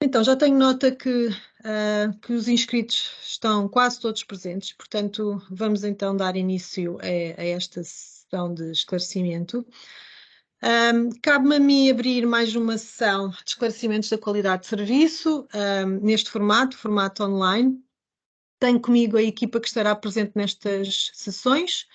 Então, já tenho nota que os inscritos estão quase todos presentes, portanto, vamos então dar início a esta sessão de esclarecimento. Cabe-me a mim abrir mais uma sessão de esclarecimentos da qualidade de serviço, neste formato online. Tenho comigo a equipa que estará presente nestas sessões.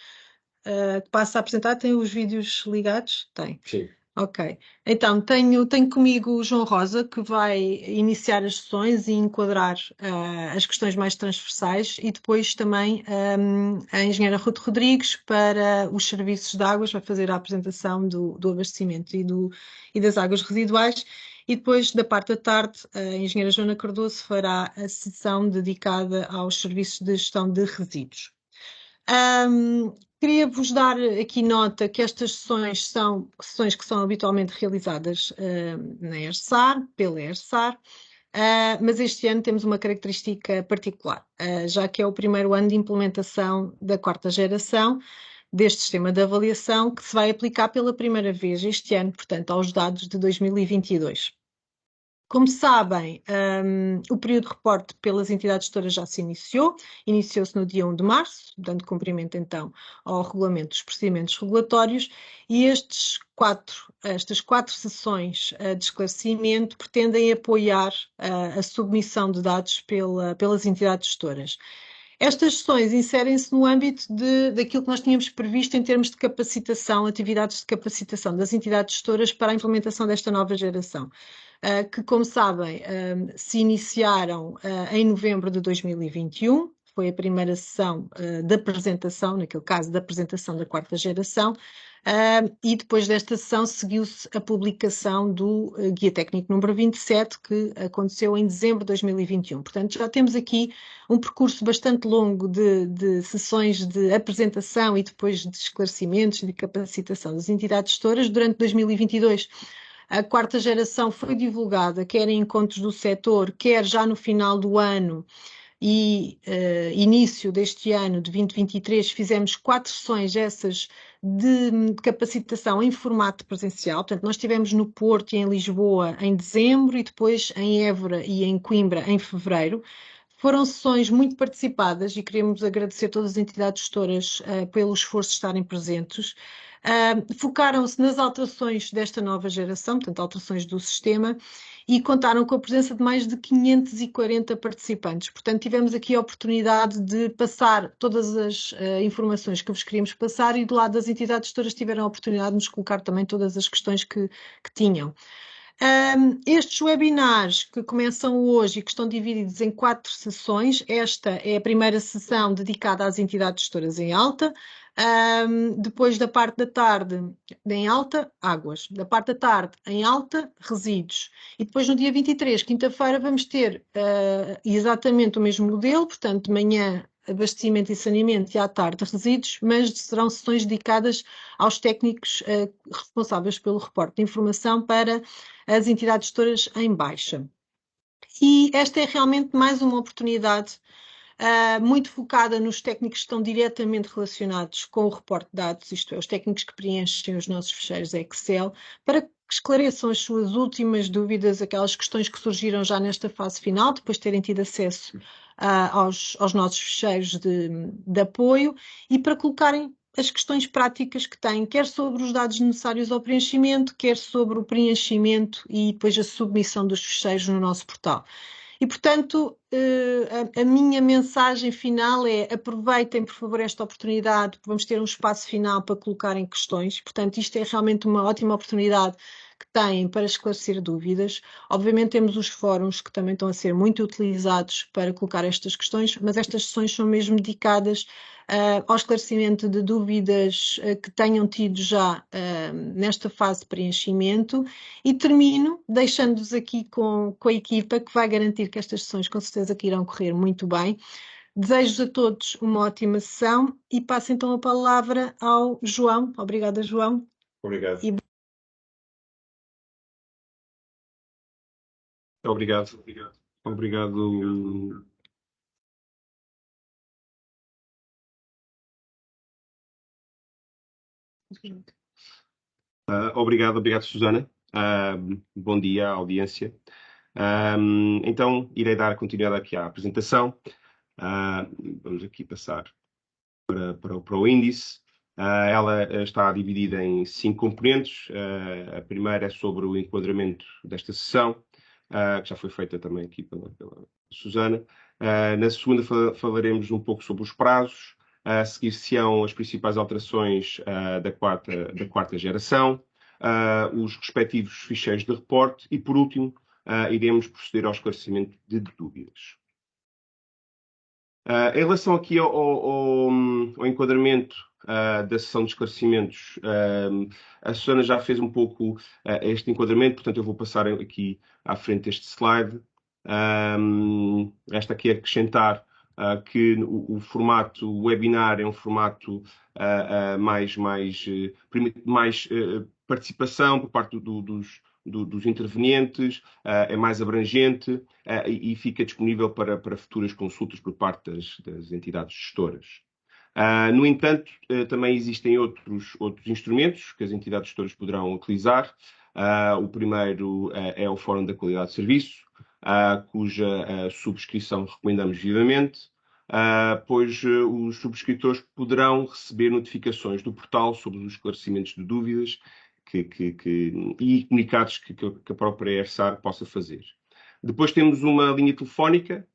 Passo a apresentar, tem os vídeos ligados? Tem. Sim. Ok. Então, tenho comigo o João Rosa, que vai iniciar as sessões e enquadrar as questões mais transversais, e depois também a engenheira Ruth Rodrigues para os serviços de águas, vai fazer a apresentação do abastecimento e das águas residuais, e depois, da parte da tarde, a engenheira Joana Cardoso fará a sessão dedicada aos serviços de gestão de resíduos. Queria-vos dar aqui nota que estas sessões são sessões que são habitualmente realizadas na ERSAR, pela ERSAR, mas este ano temos uma característica particular, já que é o primeiro ano de implementação da quarta geração deste sistema de avaliação que se vai aplicar pela primeira vez este ano, portanto, aos dados de 2022. Como sabem, o período de reporte pelas entidades gestoras já se iniciou-se no dia 1 de março, dando cumprimento então ao regulamento dos procedimentos regulatórios, e estas quatro sessões de esclarecimento pretendem apoiar a submissão de dados pelas entidades gestoras. Estas sessões inserem-se no âmbito daquilo que nós tínhamos previsto em termos de capacitação, atividades de capacitação das entidades gestoras para a implementação desta nova geração, que, como sabem, se iniciaram em novembro de 2021, foi a primeira sessão de apresentação, naquele caso, da apresentação da quarta geração, e depois desta sessão seguiu-se a publicação do Guia Técnico número 27, que aconteceu em dezembro de 2021. Portanto, já temos aqui um percurso bastante longo de sessões de apresentação e depois de esclarecimentos, de capacitação das entidades gestoras durante 2022. A quarta geração foi divulgada, quer em encontros do setor, quer já no final do ano e início deste ano de 2023, fizemos 4 sessões essas de capacitação em formato presencial. Portanto, nós estivemos no Porto e em Lisboa em dezembro e depois em Évora e em Coimbra em fevereiro. Foram sessões muito participadas e queremos agradecer a todas as entidades gestoras pelo esforço de estarem presentes. Focaram-se nas alterações desta nova geração, portanto, alterações do sistema, e contaram com a presença de mais de 540 participantes. Portanto, tivemos aqui a oportunidade de passar todas as informações que vos queríamos passar e do lado das entidades gestoras tiveram a oportunidade de nos colocar também todas as questões que tinham. Estes webinars que começam hoje e que estão divididos em 4 sessões, esta é a primeira sessão dedicada às entidades gestoras em alta, depois da parte da tarde em alta, águas, da parte da tarde em alta, resíduos, e depois no dia 23, quinta-feira, vamos ter exatamente o mesmo modelo, portanto, de manhã abastecimento e saneamento e à tarde resíduos, mas serão sessões dedicadas aos técnicos responsáveis pelo reporte de informação para as entidades gestoras em baixa. E esta é realmente mais uma oportunidade muito focada nos técnicos que estão diretamente relacionados com o reporte de dados, isto é, os técnicos que preenchem os nossos fecheiros Excel, para que esclareçam as suas últimas dúvidas, aquelas questões que surgiram já nesta fase final, depois de terem tido acesso aos nossos fecheiros de apoio, e para colocarem as questões práticas que têm, quer sobre os dados necessários ao preenchimento, quer sobre o preenchimento e depois a submissão dos fecheiros no nosso portal. E, portanto, a minha mensagem final é: aproveitem, por favor, esta oportunidade, vamos ter um espaço final para colocarem questões. Portanto, isto é realmente uma ótima oportunidade que têm para esclarecer dúvidas. Obviamente temos os fóruns que também estão a ser muito utilizados para colocar estas questões, mas estas sessões são mesmo dedicadas ao esclarecimento de dúvidas que tenham tido já nesta fase de preenchimento, e termino deixando-vos aqui com a equipa que vai garantir que estas sessões com certeza que irão correr muito bem. Desejo-vos a todos uma ótima sessão e passo então a palavra ao João. Obrigada, João. Obrigado. E... Obrigado. Obrigado. Obrigado, Susana. Bom dia à audiência. Então, irei dar continuidade aqui à apresentação. Vamos aqui passar para o índice. Ela está dividida em 5 componentes. A primeira é sobre o enquadramento desta sessão, que já foi feita também aqui pela Susana. Na segunda falaremos um pouco sobre os prazos. A seguir-se-ão as principais alterações da quarta geração, os respectivos ficheiros de reporte e, por último, iremos proceder ao esclarecimento de dúvidas. Em relação aqui ao enquadramento da sessão de esclarecimentos, a Susana já fez um pouco este enquadramento, portanto eu vou passar aqui à frente este slide. Resta aqui acrescentar que o formato webinar é um formato permite mais participação por parte dos intervenientes, é mais abrangente e fica disponível para futuras consultas por parte das entidades gestoras. No entanto, também existem outros instrumentos que as entidades gestoras poderão utilizar. O primeiro é o Fórum da Qualidade de Serviço, cuja subscrição recomendamos vivamente, pois os subscritores poderão receber notificações do portal sobre os esclarecimentos de dúvidas e comunicados que a própria ERSAR possa fazer. Depois temos uma linha telefónica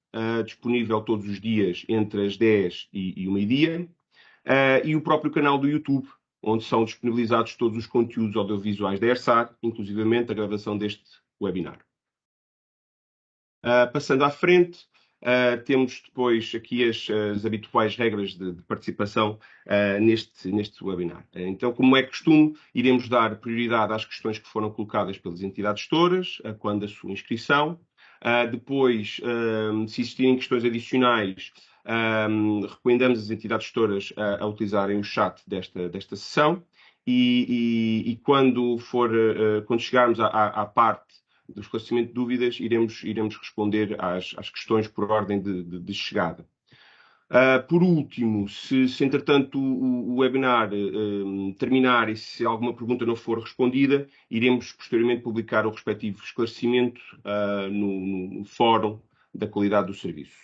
disponível todos os dias entre as 10 e o meio-dia, e o próprio canal do YouTube, onde são disponibilizados todos os conteúdos audiovisuais da ERSAR, inclusivamente a gravação deste webinar. Passando à frente, temos depois aqui as habituais regras de participação neste webinar. Então, como é costume, iremos dar prioridade às questões que foram colocadas pelas entidades gestoras, quando a sua inscrição. Depois, se existirem questões adicionais, recomendamos as entidades gestoras a utilizarem o chat desta sessão e quando chegarmos à parte do esclarecimento de dúvidas, iremos responder às questões por ordem de chegada. Por último, se entretanto o webinar terminar e se alguma pergunta não for respondida, iremos posteriormente publicar o respectivo esclarecimento no fórum da qualidade do serviço.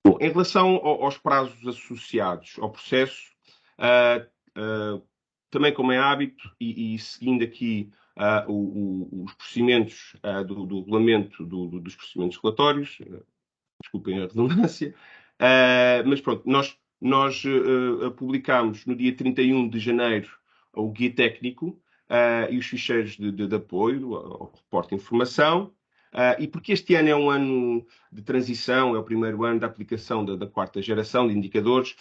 Bom, em relação aos prazos associados ao processo, também como é hábito e seguindo aqui os procedimentos do regulamento dos procedimentos relatórios, desculpem a redundância, mas pronto, nós publicámos no dia 31 de janeiro o guia técnico e os ficheiros de apoio ao reporte de informação, e porque este ano é um ano de transição, é o primeiro ano da aplicação da quarta geração de indicadores,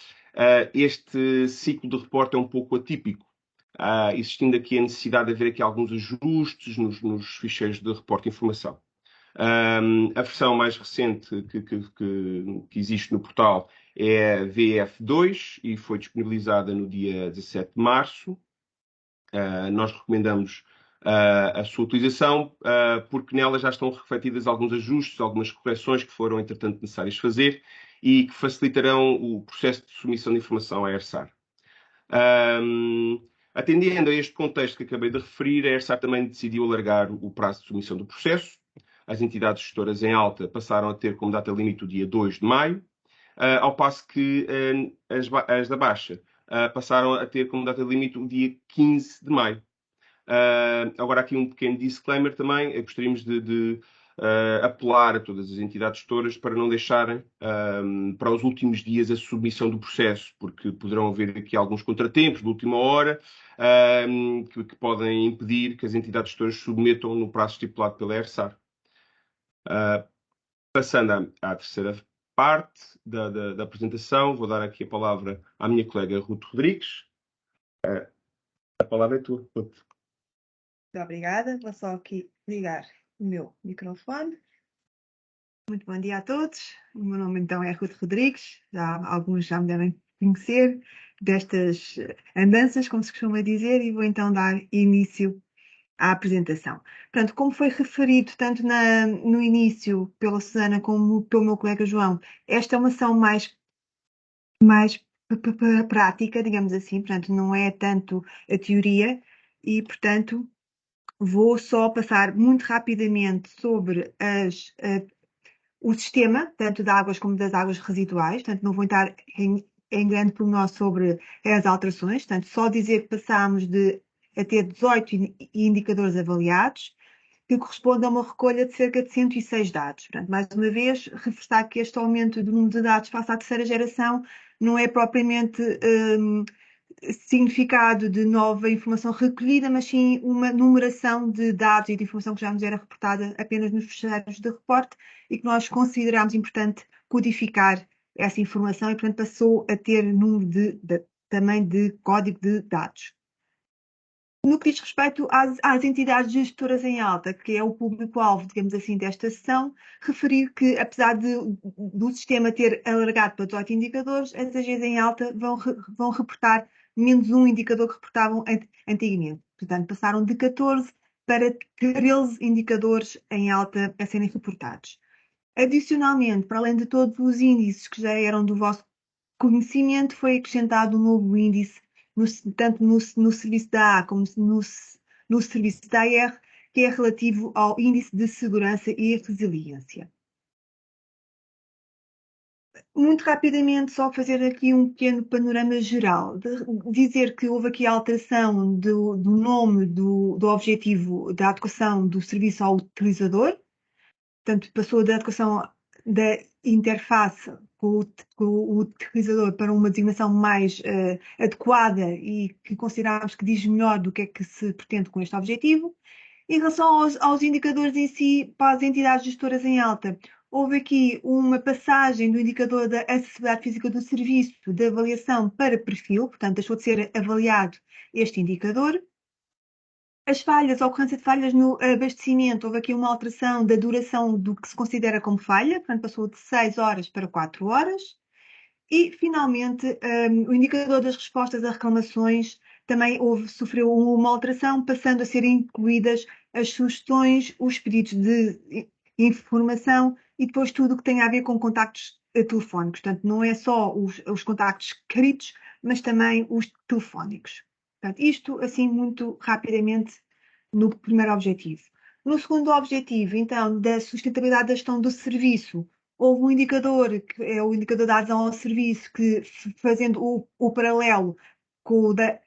este ciclo de reporte é um pouco atípico, existindo aqui a necessidade de haver aqui alguns ajustes nos ficheiros de reporte de informação. A versão mais recente que existe no portal é a VF2 e foi disponibilizada no dia 17 de março. Nós recomendamos a sua utilização porque nela já estão refletidas alguns ajustes, algumas correções que foram, entretanto, necessárias fazer e que facilitarão o processo de submissão de informação à ERSAR. Atendendo a este contexto que acabei de referir, a ERSAR também decidiu alargar o prazo de submissão do processo. As entidades gestoras em alta passaram a ter como data limite o dia 2 de maio, ao passo que as da baixa passaram a ter como data limite o dia 15 de maio. Agora aqui um pequeno disclaimer também, gostaríamos de apelar a todas as entidades gestoras para não deixarem para os últimos dias a submissão do processo, porque poderão haver aqui alguns contratempos de última hora que podem impedir que as entidades gestoras submetam no prazo estipulado pela ERSAR. Passando à terceira parte da apresentação, vou dar aqui a palavra à minha colega Ruth Rodrigues. A palavra é tua, Ruth. Muito obrigada. Vou só aqui ligar o meu microfone. Muito bom dia a todos. O meu nome então é Ruth Rodrigues. Alguns já me devem conhecer destas andanças, como se costuma dizer, e vou então dar início à apresentação. Portanto, como foi referido tanto no início pela Susana como pelo meu colega João, esta é uma ação mais prática, digamos assim, portanto, não é tanto a teoria e, portanto, Vou só passar muito rapidamente sobre o sistema, tanto de águas como das águas residuais, portanto não vou entrar em grande pormenor sobre as alterações, portanto só dizer que passámos a ter 18 indicadores avaliados, que corresponde a uma recolha de cerca de 106 dados. Portanto, mais uma vez, reforçar que este aumento do número de dados face à terceira geração não é propriamente significado de nova informação recolhida, mas sim uma numeração de dados e de informação que já nos era reportada apenas nos fecheiros de reporte e que nós considerámos importante codificar essa informação e, portanto, passou a ter número também de código de dados. No que diz respeito às entidades gestoras em alta, que é o público-alvo, digamos assim, desta sessão, referir que, apesar do sistema ter alargado para 18 indicadores, as AGs em alta vão reportar menos um indicador que reportavam antigamente. Portanto, passaram de 14 para 13 indicadores em alta a serem reportados. Adicionalmente, para além de todos os índices que já eram do vosso conhecimento, foi acrescentado um novo índice, tanto no serviço da A como no serviço da AR, que é relativo ao índice de segurança e resiliência. Muito rapidamente, só fazer aqui um pequeno panorama geral. Dizer que houve aqui a alteração do nome do objetivo da adequação do serviço ao utilizador. Portanto, passou da adequação da interface com o utilizador para uma designação mais adequada e que consideramos que diz melhor do que é que se pretende com este objetivo. Em relação aos indicadores em si, para as entidades gestoras em alta, houve aqui uma passagem do indicador da acessibilidade física do serviço de avaliação para perfil, portanto, deixou de ser avaliado este indicador. As falhas, a ocorrência de falhas no abastecimento, houve aqui uma alteração da duração do que se considera como falha, portanto passou de 6 horas para 4 horas. E, finalmente, o indicador das respostas a reclamações também sofreu uma alteração, passando a ser incluídas as sugestões, os pedidos de informação e depois tudo o que tem a ver com contactos telefónicos. Portanto, não é só os contactos escritos, mas também os telefónicos. Portanto, isto, assim, muito rapidamente, no primeiro objetivo. No segundo objetivo, então, da sustentabilidade da gestão do serviço, houve um indicador, que é o indicador da adesão ao serviço, que, fazendo o paralelo com o da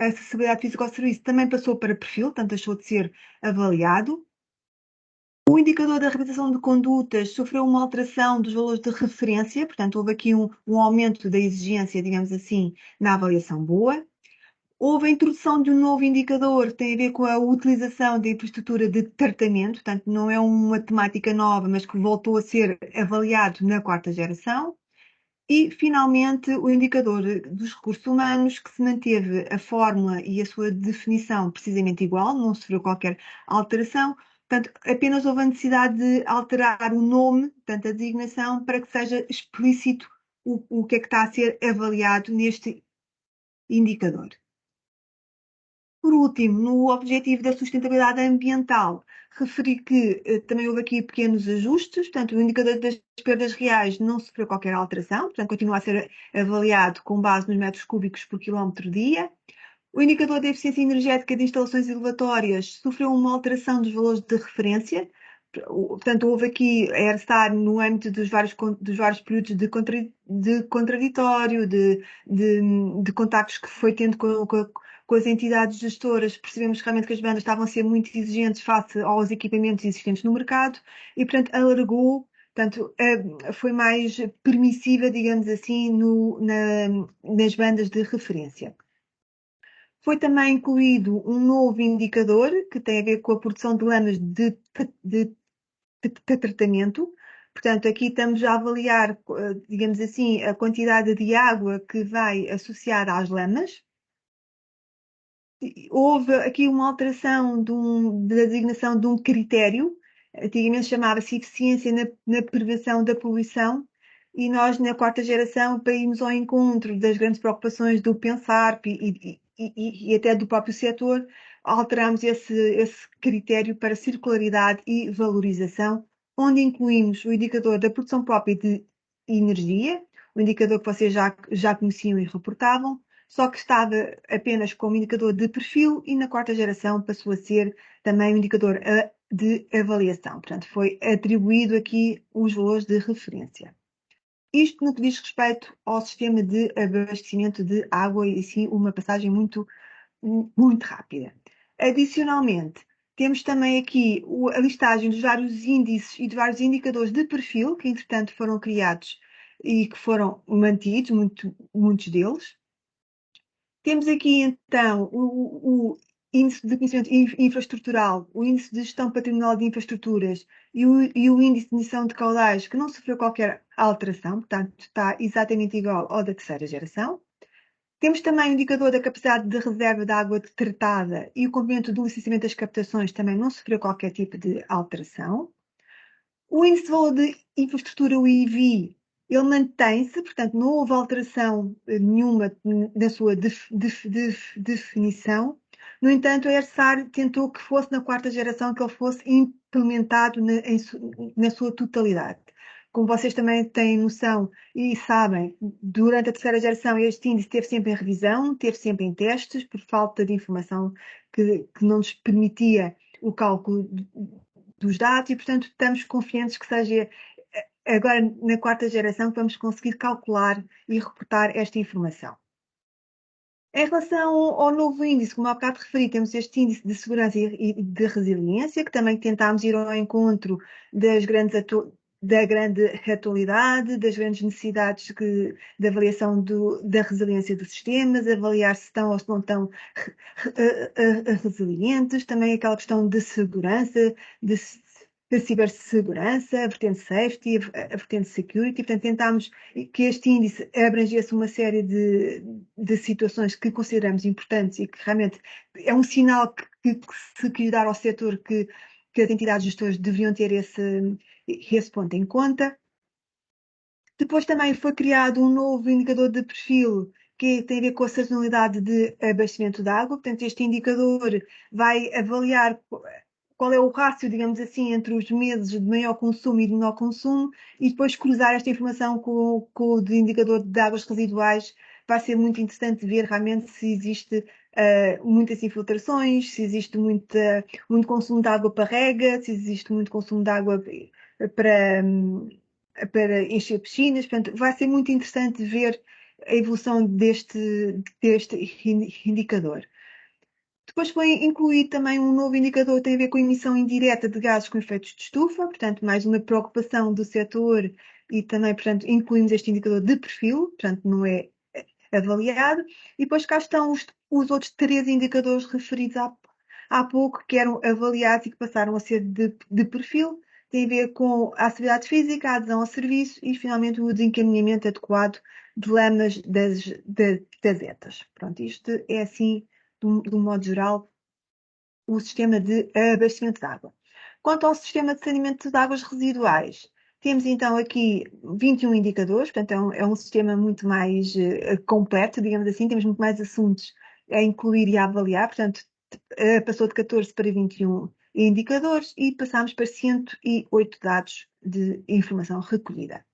acessibilidade física ao serviço, também passou para perfil, portanto, deixou de ser avaliado. O indicador da reabilitação de condutas sofreu uma alteração dos valores de referência, portanto, houve aqui um aumento da exigência, digamos assim, na avaliação boa. Houve a introdução de um novo indicador que tem a ver com a utilização da infraestrutura de tratamento, portanto, não é uma temática nova, mas que voltou a ser avaliado na quarta geração. E, finalmente, o indicador dos recursos humanos, que se manteve a fórmula e a sua definição precisamente igual, não sofreu qualquer alteração. Portanto, apenas houve a necessidade de alterar o nome, portanto, a designação, para que seja explícito o que é que está a ser avaliado neste indicador. Por último, no objetivo da sustentabilidade ambiental, referi que também houve aqui pequenos ajustes, portanto, o indicador das perdas reais não sofreu qualquer alteração, portanto, continua a ser avaliado com base nos metros cúbicos por quilómetro dia. O indicador da eficiência energética de instalações elevatórias sofreu uma alteração dos valores de referência, portanto, houve aqui a ERSTAR no âmbito dos vários períodos de contraditório, de contactos que foi tendo com as entidades gestoras, percebemos realmente que as bandas estavam a ser muito exigentes face aos equipamentos existentes no mercado e, portanto, alargou, portanto, foi mais permissiva, digamos assim, nas bandas de referência. Foi também incluído um novo indicador que tem a ver com a produção de lamas de tratamento. Portanto, aqui estamos a avaliar, digamos assim, a quantidade de água que vai associada às lamas. Houve aqui uma alteração da designação de um critério, antigamente chamava-se eficiência na prevenção da poluição, e nós, na quarta geração, para irmos ao encontro das grandes preocupações do PENSARP e até do próprio setor, alteramos esse critério para circularidade e valorização, onde incluímos o indicador da produção própria de energia, o indicador que vocês já conheciam e reportavam, só que estava apenas como indicador de perfil e na quarta geração passou a ser também um indicador de avaliação. Portanto, foi atribuído aqui os valores de referência. Isto no que diz respeito ao sistema de abastecimento de água e sim uma passagem muito rápida. Adicionalmente, temos também aqui a listagem dos vários índices e de vários indicadores de perfil que, entretanto, foram criados e que foram mantidos, muitos deles. Temos aqui, então, o índice de conhecimento infraestrutural, o índice de gestão patrimonial de infraestruturas e o índice de emissão de caudais, que não sofreu qualquer alteração, portanto, está exatamente igual ao da terceira geração. Temos também o indicador da capacidade de reserva de água tratada e o complemento do licenciamento das captações também não sofreu qualquer tipo de alteração. O índice de valor de infraestrutura, o IV, ele mantém-se, portanto, não houve alteração nenhuma na sua definição. No entanto, a ERSAR tentou que fosse na quarta geração que ele fosse implementado na sua totalidade. Como vocês também têm noção e sabem, durante a terceira geração este índice esteve sempre em revisão, esteve sempre em testes, por falta de informação que não nos permitia o cálculo dos dados e, portanto, estamos confiantes que seja agora na quarta geração que vamos conseguir calcular e reportar esta informação. Em relação ao novo índice, como há bocado referi, temos este índice de segurança e de resiliência, que também tentámos ir ao encontro da grande atualidade, das grandes necessidades de avaliação da resiliência dos sistemas, avaliar se estão ou se não estão resilientes, também aquela questão de segurança, de cibersegurança, a vertente safety, a vertente security. Portanto, tentámos que este índice abrangesse uma série de situações que consideramos importantes e que realmente é um sinal que se quer dar ao setor que as entidades gestoras deveriam ter esse ponto em conta. Depois também foi criado um novo indicador de perfil que tem a ver com a sazonalidade de abastecimento de água. Portanto, este indicador vai avaliar qual é o rácio, digamos assim, entre os meses de maior consumo e de menor consumo e depois cruzar esta informação com o de indicador de águas residuais. Vai ser muito interessante ver realmente se existe muitas infiltrações, se existe muito consumo de água para rega, se existe muito consumo de água para encher piscinas. Portanto, vai ser muito interessante ver a evolução deste indicador. Depois foi incluído também um novo indicador que tem a ver com a emissão indireta de gases com efeitos de estufa, portanto, mais uma preocupação do setor e também, portanto, incluímos este indicador de perfil, portanto, não é avaliado. E depois cá estão os outros 3 indicadores referidos há pouco, que eram avaliados e que passaram a ser de perfil, tem a ver com a atividade física, a adesão ao serviço e, finalmente, o desencaminhamento adequado de lamas das ETAs. Pronto, isto é assim, de um modo geral, o sistema de abastecimento de água. Quanto ao sistema de saneamento de águas residuais, temos então aqui 21 indicadores, portanto é um sistema muito mais completo, digamos assim, temos muito mais assuntos a incluir e a avaliar, portanto passou de 14 para 21 indicadores e passámos para 108 dados de informação recolhida.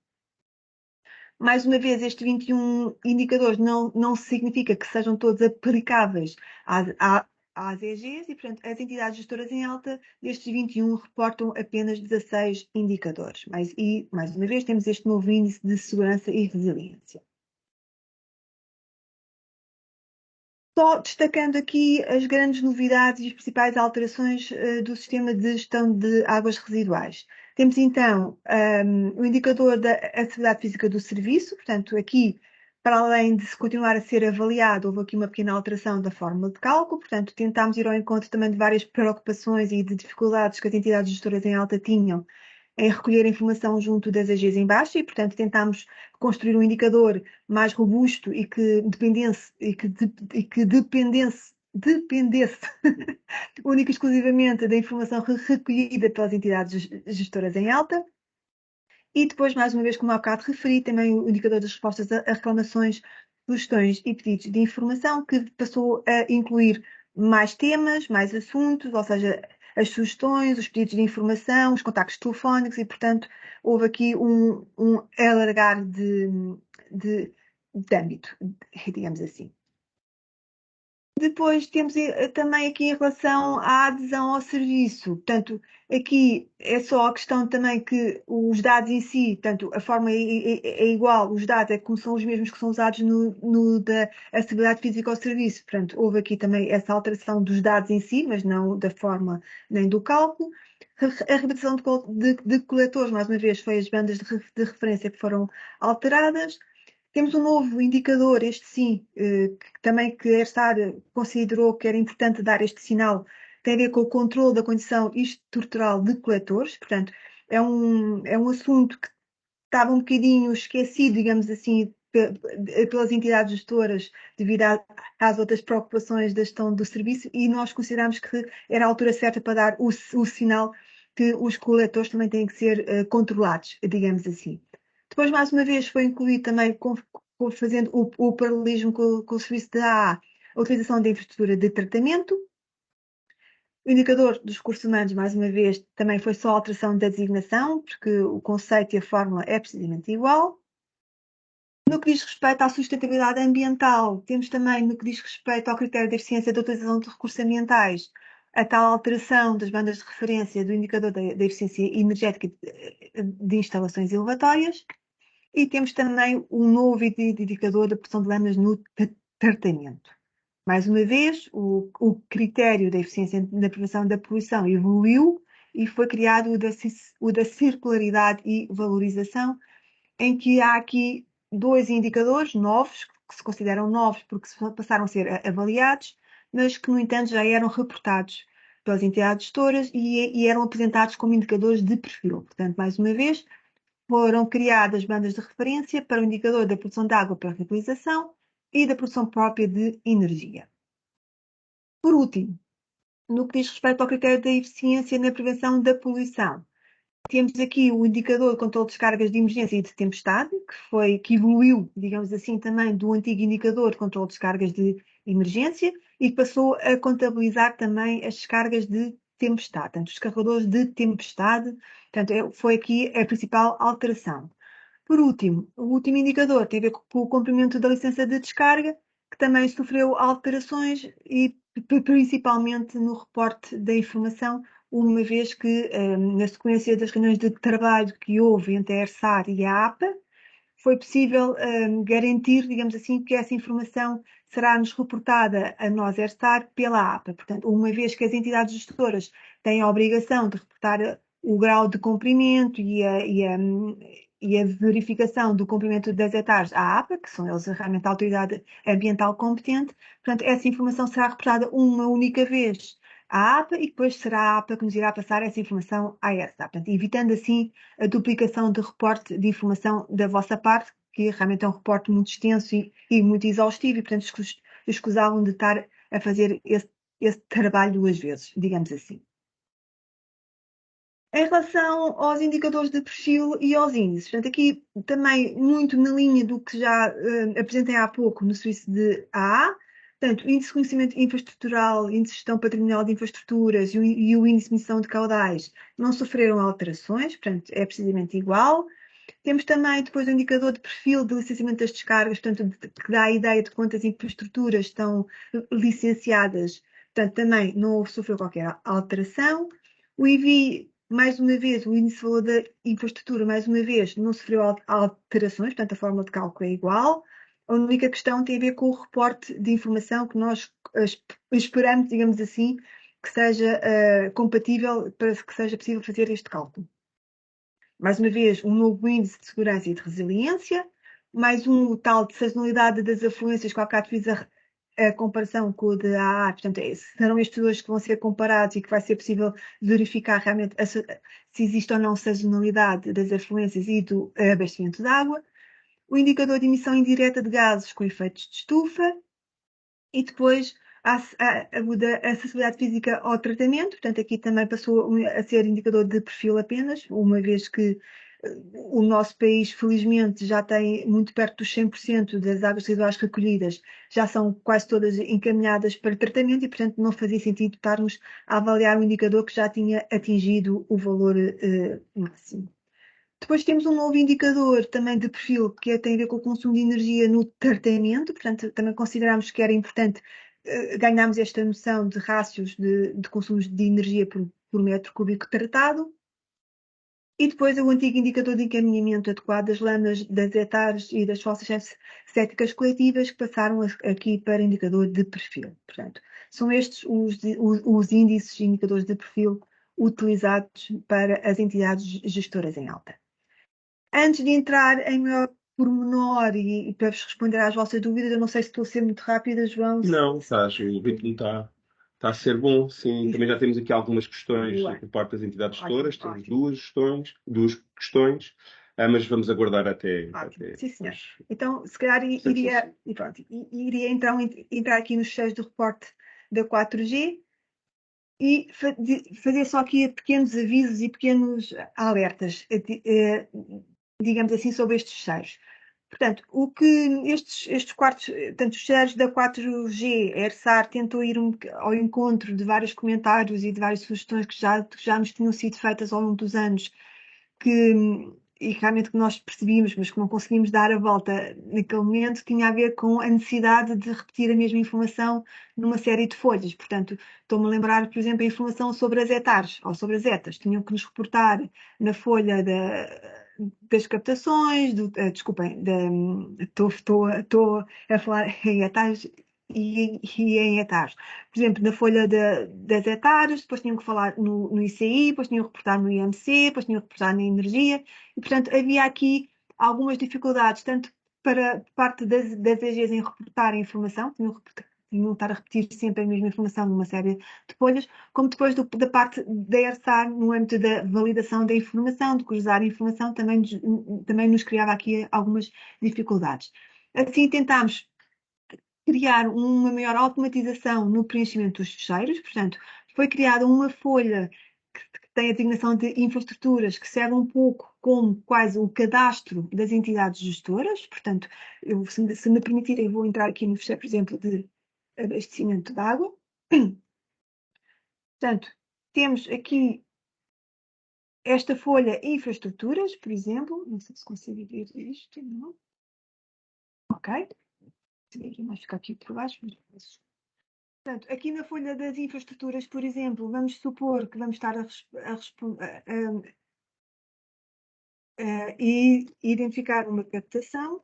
Mais uma vez, estes 21 indicadores não significa que sejam todos aplicáveis às EGs e, portanto, as entidades gestoras em alta destes 21 reportam apenas 16 indicadores. Mais uma vez, temos este novo índice de segurança e resiliência. Só destacando aqui as grandes novidades e as principais alterações do sistema de gestão de águas residuais. Temos então o indicador da atividade física do serviço, portanto aqui, para além de se continuar a ser avaliado, houve aqui uma pequena alteração da fórmula de cálculo, portanto tentámos ir ao encontro também de várias preocupações e de dificuldades que as entidades gestoras em alta tinham em recolher informação junto das AGs em baixa e, portanto, tentámos construir um indicador mais robusto e que dependesse única e exclusivamente da informação recolhida pelas entidades gestoras em alta. E depois, mais uma vez, como há bocado referi, também o indicador das respostas a reclamações, sugestões e pedidos de informação, que passou a incluir mais temas, mais assuntos, ou seja, as sugestões, os pedidos de informação, os contactos telefónicos e, portanto, houve aqui um alargar de âmbito, digamos assim. Depois temos também aqui em relação à adesão ao serviço. Portanto, aqui é só a questão também que os dados em si, portanto, a forma é igual, os dados como são os mesmos que são usados no da acessibilidade física ao serviço. Portanto, houve aqui também essa alteração dos dados em si, mas não da forma nem do cálculo. A repetição de coletores, mais uma vez, foi as bandas de referência que foram alteradas. Temos um novo indicador, este sim, que também que a ERSAR considerou que era importante dar este sinal, tem a ver com o controle da condição estrutural de coletores, portanto, é um assunto que estava um bocadinho esquecido, digamos assim, pelas entidades gestoras devido às outras preocupações da gestão do serviço e nós consideramos que era a altura certa para dar o sinal que os coletores também têm que ser controlados, digamos assim. Depois, mais uma vez, foi incluído também, fazendo o paralelismo com o serviço da AA, a utilização da infraestrutura de tratamento. O indicador dos recursos humanos, mais uma vez, também foi só a alteração da designação, porque o conceito e a fórmula é precisamente igual. No que diz respeito à sustentabilidade ambiental, temos também, no que diz respeito ao critério de eficiência da utilização de recursos ambientais, a tal alteração das bandas de referência do indicador da eficiência energética de instalações elevatórias. E temos também um novo indicador da pressão de lâminas no tratamento. Mais uma vez, o critério da eficiência na prevenção da poluição evoluiu e foi criado o da circularidade e valorização, em que há aqui dois indicadores novos, que se consideram novos porque passaram a ser avaliados, mas que, no entanto, já eram reportados pelas entidades gestoras e eram apresentados como indicadores de perfil. Portanto, mais uma vez, foram criadas bandas de referência para o indicador da produção de água para reutilização e da produção própria de energia. Por último, no que diz respeito ao critério da eficiência na prevenção da poluição, temos aqui o indicador de controle de descargas de emergência e de tempestade, que evoluiu, digamos assim, também do antigo indicador de controle de descargas de emergência e que passou a contabilizar também as descargas de tempestade, portanto, os carregadores de tempestade, portanto, foi aqui a principal alteração. Por último, o último indicador tem a ver com o cumprimento da licença de descarga, que também sofreu alterações e principalmente no reporte da informação, uma vez que, na sequência das reuniões de trabalho que houve entre a ERSAR e a APA, foi possível garantir, digamos assim, que essa informação será-nos reportada a nós, ERSAR, pela APA. Portanto, uma vez que as entidades gestoras têm a obrigação de reportar o grau de cumprimento e a verificação do cumprimento das etares à APA, que são eles realmente a autoridade ambiental competente, portanto, essa informação será reportada uma única vez à APA e depois será a APA que nos irá passar essa informação à ERSA, portanto, evitando assim a duplicação de reporte de informação da vossa parte, que realmente é um reporte muito extenso e muito exaustivo e, portanto, escusavam de estar a fazer esse trabalho duas vezes, digamos assim. Em relação aos indicadores de perfil e aos índices, portanto, aqui também muito na linha do que já apresentei há pouco no serviço de AA, portanto, índice de conhecimento infraestrutural, índice de gestão patrimonial de infraestruturas e o índice de medição de caudais não sofreram alterações, portanto, é precisamente igual. Temos também depois o indicador de perfil de licenciamento das descargas, portanto, que dá a ideia de quantas infraestruturas estão licenciadas, portanto, também não sofreu qualquer alteração. O IVI, mais uma vez, o índice de valor da infraestrutura, mais uma vez, não sofreu alterações, portanto, a fórmula de cálculo é igual. A única questão tem a ver com o reporte de informação que nós esperamos, digamos assim, que seja compatível para que seja possível fazer este cálculo. Mais uma vez, um novo índice de segurança e de resiliência, mais um tal de sazonalidade das afluências, que há bocado fiz a comparação com o da AA, portanto, serão estes dois que vão ser comparados e que vai ser possível verificar realmente se existe ou não sazonalidade das afluências e do abastecimento de água, o indicador de emissão indireta de gases com efeitos de estufa e depois a acessibilidade física ao tratamento, portanto aqui também passou a ser indicador de perfil apenas, uma vez que o nosso país felizmente já tem muito perto dos 100% das águas residuais recolhidas, já são quase todas encaminhadas para tratamento e portanto não fazia sentido estarmos a avaliar um indicador que já tinha atingido o valor máximo. Depois temos um novo indicador também de perfil que tem a ver com o consumo de energia no tratamento, portanto também consideramos que era importante ganhámos esta noção de rácios de consumos de energia por metro cúbico tratado. E depois o antigo indicador de encaminhamento adequado das lâminas das hectares e das fossas céticas coletivas que passaram aqui para indicador de perfil. Portanto, são estes os índices e indicadores de perfil utilizados para as entidades gestoras em alta. Antes de entrar em maior pormenor e para vos responder às vossas dúvidas, eu não sei se estou a ser muito rápida, João. Não, estás, o ritmo está a ser bom, sim. Também já temos aqui algumas questões Boa. por parte das entidades Ótimo, gestoras, temos ótimo. duas questões, mas vamos aguardar até Sim, senhor. depois. Então, se calhar iria então entrar aqui nos fecheiros do reporte da 4G e fazer só aqui pequenos avisos e pequenos alertas, digamos assim, sobre estes fecheiros. Portanto, o que estes quartos, tanto os fecheiros da 4G, a ERSAR tentou ir ao encontro de vários comentários e de várias sugestões que já nos tinham sido feitas ao longo dos anos, e realmente que nós percebíamos, mas que não conseguimos dar a volta naquele momento, tinha a ver com a necessidade de repetir a mesma informação numa série de folhas. Portanto, estou-me a lembrar, por exemplo, a informação sobre as hectares ou sobre as etas. Tinham que nos reportar na folha das captações, desculpem, estou a falar em hectares e em hectares. Por exemplo, na folha das hectares, depois tinham que falar no ICI, depois tinham que reportar no IMC, depois tinham que reportar na energia, e portanto havia aqui algumas dificuldades, tanto para parte das AGs em reportar a informação, tinham que estar a repetir sempre a mesma informação numa série de folhas, como depois da parte da ERSAR, no âmbito da validação da informação, de cruzar a informação, também nos criava aqui algumas dificuldades. Assim tentámos criar uma maior automatização no preenchimento dos fecheiros, portanto, foi criada uma folha que tem a designação de infraestruturas, que serve um pouco como quase o cadastro das entidades gestoras, portanto, se me permitirem, vou entrar aqui no fecheiro, por exemplo, de abastecimento de água. Portanto, temos aqui esta folha infraestruturas, por exemplo, não sei se consigo ver isto, não? Ok. Mas ficar aqui por baixo, mas... Portanto, aqui na folha das infraestruturas, por exemplo, vamos supor que vamos estar a identificar uma captação.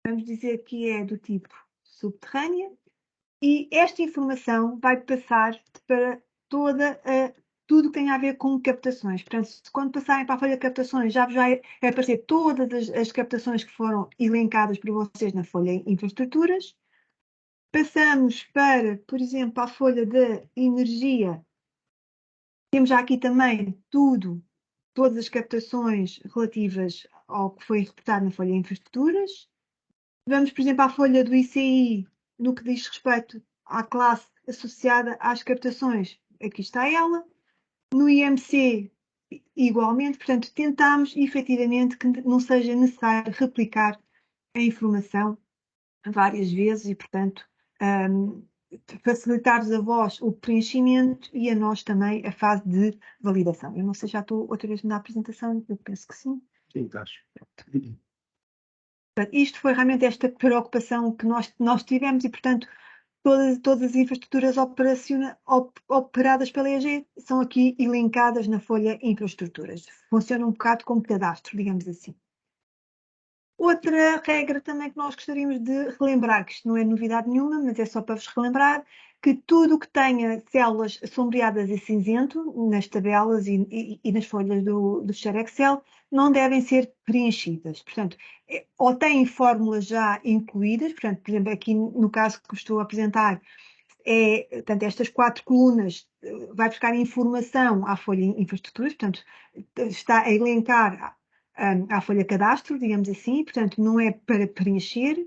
Vamos dizer que é do tipo subterrânea. E esta informação vai passar para tudo que tem a ver com captações. Portanto, quando passarem para a folha de captações, já vai aparecer todas as captações que foram elencadas por vocês na folha infraestruturas. Passamos para, por exemplo, a folha de energia. Temos já aqui também todas as captações relativas ao que foi reportado na folha de infraestruturas. Vamos, por exemplo, à folha do ICI, no que diz respeito à classe associada às captações. Aqui está ela. No IMC, igualmente. Portanto, tentamos, efetivamente, que não seja necessário replicar a informação várias vezes e, portanto, facilitar-vos a vós o preenchimento e a nós também a fase de validação. Eu não sei, já estou outra vez na apresentação, eu penso que sim. Sim, estás. Isto foi realmente esta preocupação que nós tivemos e, portanto, todas as infraestruturas operadas pela EG são aqui elencadas na folha infraestruturas. Funciona um bocado como cadastro, digamos assim. Outra regra também que nós gostaríamos de relembrar, que isto não é novidade nenhuma, mas é só para vos relembrar, que tudo o que tenha células sombreadas e cinzento nas tabelas e nas folhas do ficheiro Excel não devem ser preenchidas. Portanto, ou têm fórmulas já incluídas, portanto, por exemplo, aqui no caso que estou a apresentar, portanto, estas 4 colunas vai buscar informação à folha infraestruturas, portanto, está a elencar à folha cadastro, digamos assim, portanto, não é para preencher,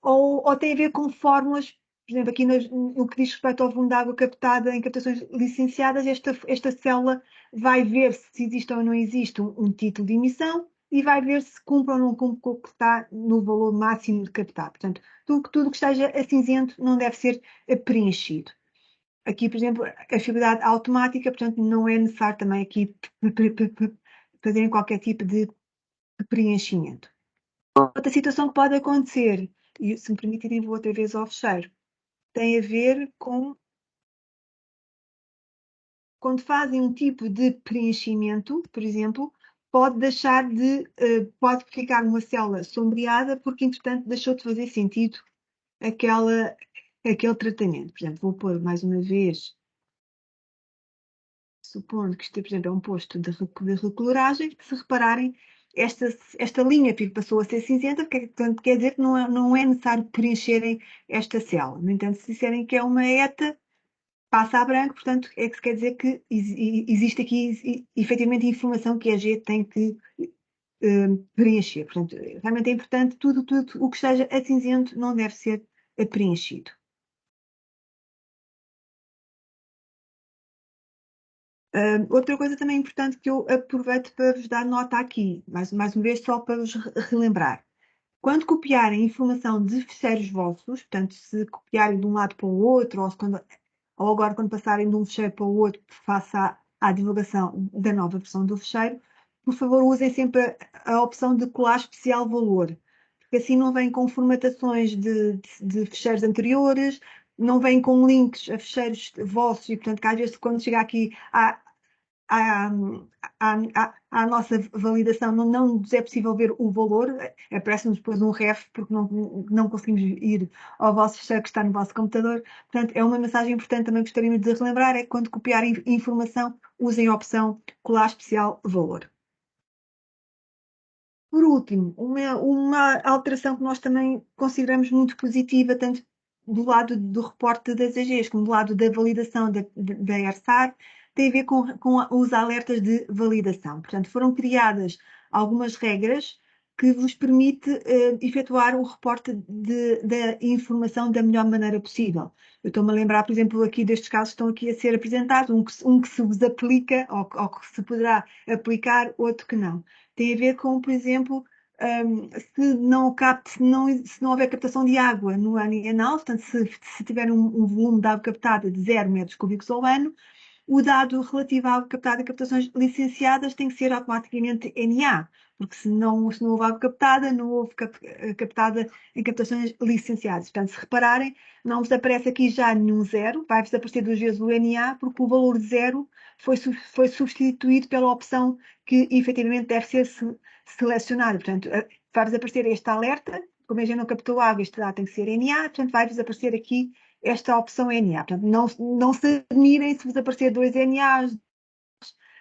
ou tem a ver com fórmulas, por exemplo, aqui no que diz respeito ao volume de água captada em captações licenciadas, esta célula vai ver se existe ou não existe um título de emissão e vai ver se cumpre ou não cumpre com o que está no valor máximo de captado. Portanto, tudo que esteja a cinzento não deve ser preenchido. Aqui, por exemplo, a fiabilidade automática, portanto, não é necessário também aqui fazerem qualquer tipo de preenchimento. Outra situação que pode acontecer, e se me permitirem vou outra vez ao fecheiro, tem a ver com quando fazem um tipo de preenchimento, por exemplo, pode deixar de, pode ficar uma célula sombreada porque, entretanto, deixou de fazer sentido aquele tratamento. Por exemplo, vou pôr mais uma vez, supondo que isto, por exemplo, é um posto de recoloragem, se repararem, esta linha passou a ser cinzenta, portanto, quer dizer que não é necessário preencherem esta célula. No entanto, se disserem que é uma ETA, passa a branco, portanto, é que quer dizer que existe aqui efetivamente informação que a gente tem que preencher. Portanto, realmente é importante, tudo o que esteja a cinzento não deve ser preenchido. Outra coisa também importante que eu aproveito para vos dar nota aqui, mais uma vez só para vos relembrar. Quando copiarem informação de ficheiros vossos, portanto, se copiarem de um lado para o outro, ou agora quando passarem de um ficheiro para o outro, face à divulgação da nova versão do ficheiro, por favor, usem sempre a opção de colar especial valor, porque assim não vem com formatações de ficheiros anteriores, não vem com links a ficheiros vossos, e portanto, que às vezes quando chegar aqui à, à nossa validação não nos é possível ver o valor, aparece-nos depois um ref porque não conseguimos ir ao vosso ficheiro que está no vosso computador. Portanto, é uma mensagem importante também que gostaríamos de relembrar, é que quando copiarem informação, usem a opção colar especial valor. Por último, uma alteração que nós também consideramos muito positiva, tanto do lado do reporte das AGs como do lado da validação da ERSAR, tem a ver com os alertas de validação. Portanto, foram criadas algumas regras que vos permite efetuar o reporte da informação da melhor maneira possível. Eu estou-me a lembrar, por exemplo, aqui destes casos que estão aqui a ser apresentados, um que se vos aplica ou que se poderá aplicar, outro que não. Tem a ver com, por exemplo, se não houver captação de água no ano anual, portanto, se tiver um volume de água captada de 0 metros cúbicos ao ano, o dado relativo à água captada em captações licenciadas tem que ser automaticamente NA, porque se não houve água captada, não houve captada em captações licenciadas. Portanto, se repararem, não vos aparece aqui já nenhum zero, vai-vos aparecer duas vezes o NA, porque o valor zero foi substituído pela opção que efetivamente deve ser selecionada. Portanto, vai-vos aparecer este alerta, como a gente não captou água, este dado tem que ser NA, portanto, vai-vos aparecer aqui esta opção NA. Portanto, não se admirem se vos aparecer dois NAs,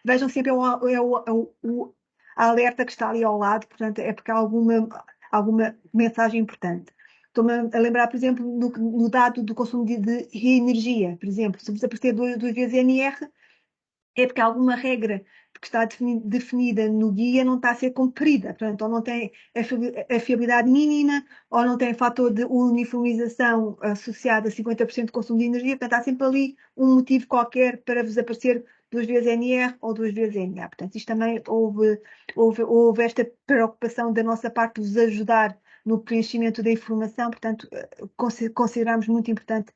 vejam sempre o alerta que está ali ao lado, portanto, é porque há alguma mensagem importante. Estou-me a lembrar, por exemplo, no dado do consumo de energia, por exemplo, se vos aparecer duas vezes NR, é porque alguma regra que está definida no guia não está a ser cumprida, portanto, ou não tem a fiabilidade mínima, ou não tem fator de uniformização associado a 50% de consumo de energia, portanto, há sempre ali um motivo qualquer para vos aparecer duas vezes NR ou duas vezes NA. Portanto, isto também houve esta preocupação da nossa parte de vos ajudar no preenchimento da informação, portanto, consideramos muito importante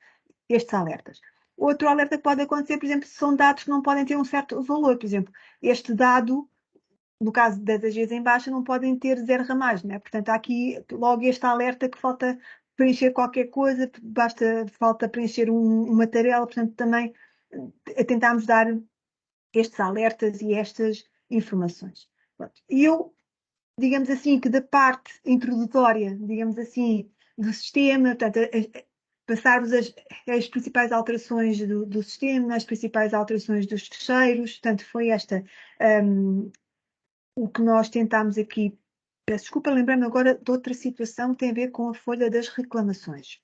estes alertas. Outro alerta que pode acontecer, por exemplo, são dados que não podem ter um certo valor. Por exemplo, este dado, no caso das AGs em baixa, não podem ter 0 ramais, né? Portanto, há aqui logo este alerta que falta preencher qualquer coisa, falta preencher uma tabela, portanto, também tentámos dar estes alertas e estas informações. E eu, digamos assim, que da parte introdutória, digamos assim, do sistema, portanto, passar-vos as principais alterações do sistema, as principais alterações dos ficheiros, portanto, foi o que nós tentámos aqui. Peço desculpa, lembrando agora de outra situação que tem a ver com a folha das reclamações.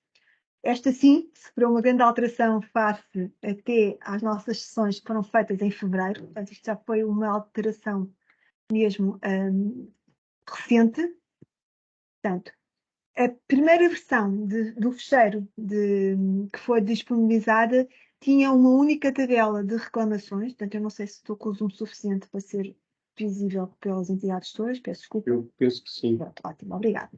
Esta sim sofreu uma grande alteração face até às nossas sessões que foram feitas em fevereiro, portanto, isto já foi uma alteração mesmo recente. Portanto, a primeira versão do fecheiro que foi disponibilizada tinha uma única tabela de reclamações, portanto, eu não sei se estou com o zoom suficiente para ser visível pelas entidades todas, peço desculpa. Eu penso que sim. Pronto, ótimo, obrigada.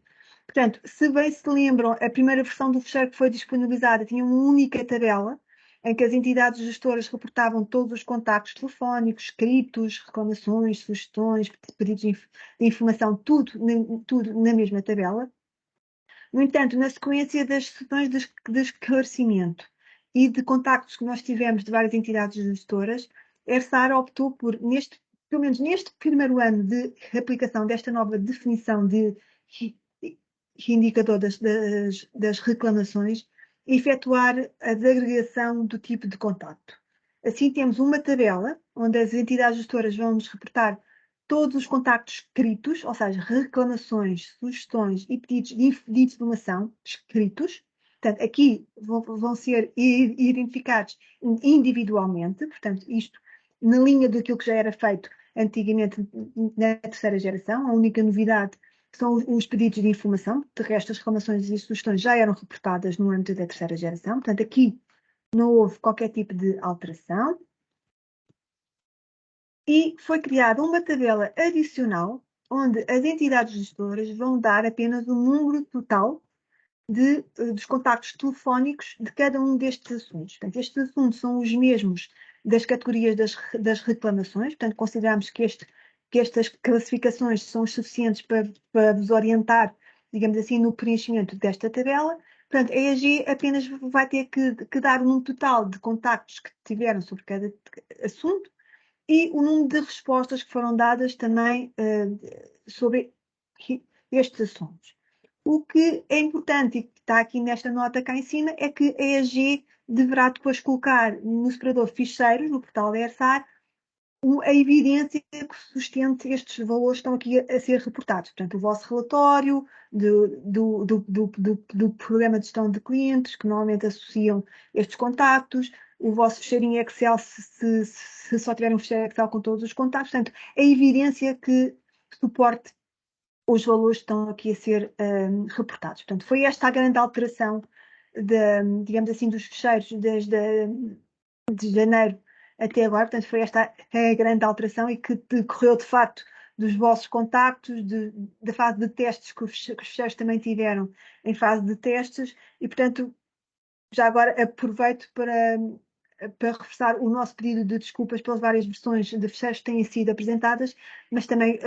Portanto, se bem se lembram, a primeira versão do fecheiro que foi disponibilizada tinha uma única tabela, em que as entidades gestoras reportavam todos os contactos telefónicos, escritos, reclamações, sugestões, pedidos de informação, tudo na mesma tabela. No entanto, na sequência das sessões de esclarecimento e de contactos que nós tivemos de várias entidades gestoras, a ERSAR optou por, pelo menos neste primeiro ano de aplicação desta nova definição de indicador das reclamações, efetuar a desagregação do tipo de contacto. Assim, temos uma tabela onde as entidades gestoras vão nos reportar todos os contactos escritos, ou seja, reclamações, sugestões e pedidos de informação escritos. Portanto, aqui vão ser identificados individualmente, portanto, isto na linha daquilo que já era feito antigamente na terceira geração. A única novidade são os pedidos de informação. De resto, as reclamações e sugestões já eram reportadas no âmbito da terceira geração. Portanto, aqui não houve qualquer tipo de alteração. E foi criada uma tabela adicional onde as entidades gestoras vão dar apenas o número total dos contactos telefónicos de cada um destes assuntos. Portanto, estes assuntos são os mesmos das categorias das reclamações. Portanto, consideramos que estas classificações são suficientes para vos orientar, digamos assim, no preenchimento desta tabela. Portanto, a EAG apenas vai ter que dar um total de contactos que tiveram sobre cada assunto e o número de respostas que foram dadas também sobre estes assuntos. O que é importante e que está aqui nesta nota cá em cima é que a EAG deverá depois colocar no separador ficheiros, no portal da ERSAR, a evidência que sustente estes valores que estão aqui a ser reportados. Portanto, o vosso relatório do programa de gestão de clientes, que normalmente associam estes contactos, o vosso fecheirinho Excel, se só tiver um fecheiro Excel com todos os contactos. Portanto, a evidência que suporte os valores que estão aqui a ser reportados. Portanto, foi esta a grande alteração, digamos assim, dos fecheiros de janeiro até agora. Portanto, foi esta a grande alteração e que decorreu, de facto, dos vossos contactos, da fase de testes que os fecheiros também tiveram em fase de testes e, portanto, já agora aproveito para reforçar o nosso pedido de desculpas pelas várias versões de fecheiros que têm sido apresentadas, mas também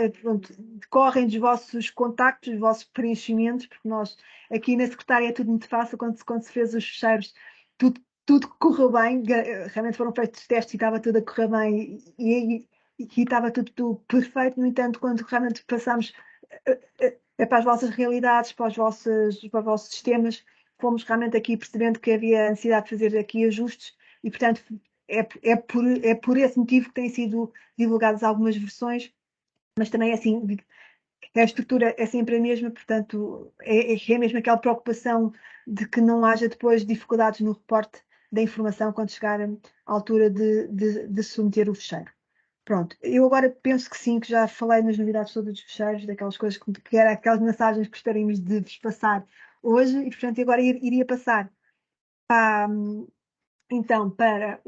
decorrem dos vossos contactos, dos vossos preenchimentos, porque nós aqui na secretária é tudo muito fácil, quando se fez os fecheiros, tudo correu bem, realmente foram feitos testes e estava tudo a correr bem e estava tudo perfeito. No entanto, quando realmente passamos para as vossas realidades, para os vossos sistemas, fomos realmente aqui percebendo que havia necessidade de fazer aqui ajustes e, portanto, é por esse motivo que têm sido divulgadas algumas versões, mas também assim, a estrutura é sempre a mesma, portanto, é mesmo aquela preocupação de que não haja depois dificuldades no reporte da informação quando chegar à altura de submeter o fecheiro. Pronto, eu agora penso que sim, que já falei nas novidades todas dos fecheiros, daquelas coisas que eram aquelas mensagens que gostaríamos de vos passar hoje, e portanto agora iria passar então para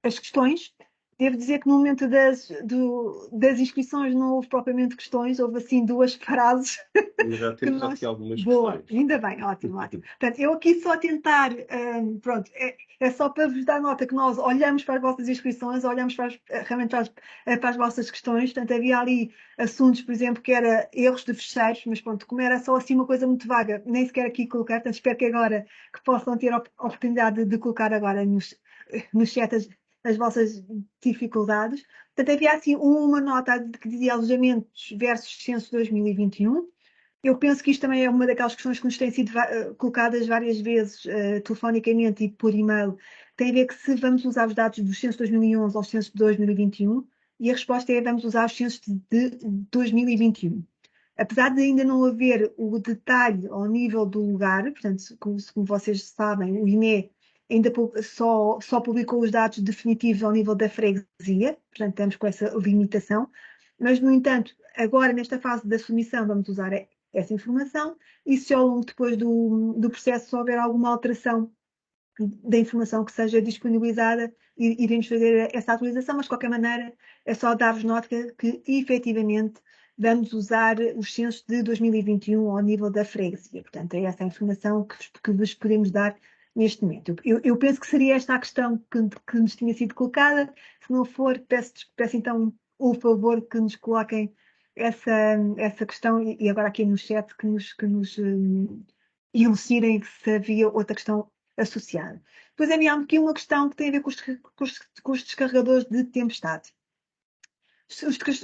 as questões. Devo dizer que no momento das inscrições não houve propriamente questões, houve assim duas frases. Mas já temos aqui algumas Boa, questões. ainda bem, ótimo. Portanto, eu aqui só tentar, pronto, é só para vos dar nota que nós olhamos para as vossas inscrições, olhamos realmente para as vossas questões. Portanto, havia ali assuntos, por exemplo, que era erros de fecheiros, mas pronto, como era só assim uma coisa muito vaga, nem sequer aqui colocar. Portanto, espero que agora que possam ter a oportunidade de colocar agora no chat as vossas dificuldades. Portanto, havia assim uma nota que dizia alojamentos versus censo 2021. Eu penso que isto também é uma daquelas questões que nos têm sido colocadas várias vezes telefonicamente e por e-mail. Tem a ver que se vamos usar os dados do censo 2011 ou censo de 2021, e a resposta é vamos usar os censos de 2021. Apesar de ainda não haver o detalhe ao nível do lugar, portanto, como vocês sabem, o INE ainda só publicou os dados definitivos ao nível da freguesia, portanto estamos com essa limitação, mas no entanto, agora nesta fase da submissão vamos usar essa informação e se ao longo depois do processo houver alguma alteração da informação que seja disponibilizada, iremos fazer essa atualização, mas de qualquer maneira é só dar-vos nota que efetivamente vamos usar os censos de 2021 ao nível da freguesia. Portanto, é essa a informação que vos podemos dar neste momento. Eu penso que seria esta a questão que nos tinha sido colocada. Se não for, peço então o favor que nos coloquem essa questão, e agora aqui no chat que nos elucidem se havia outra questão associada. Depois havia aqui uma questão que tem a ver com os descarregadores de tempestade.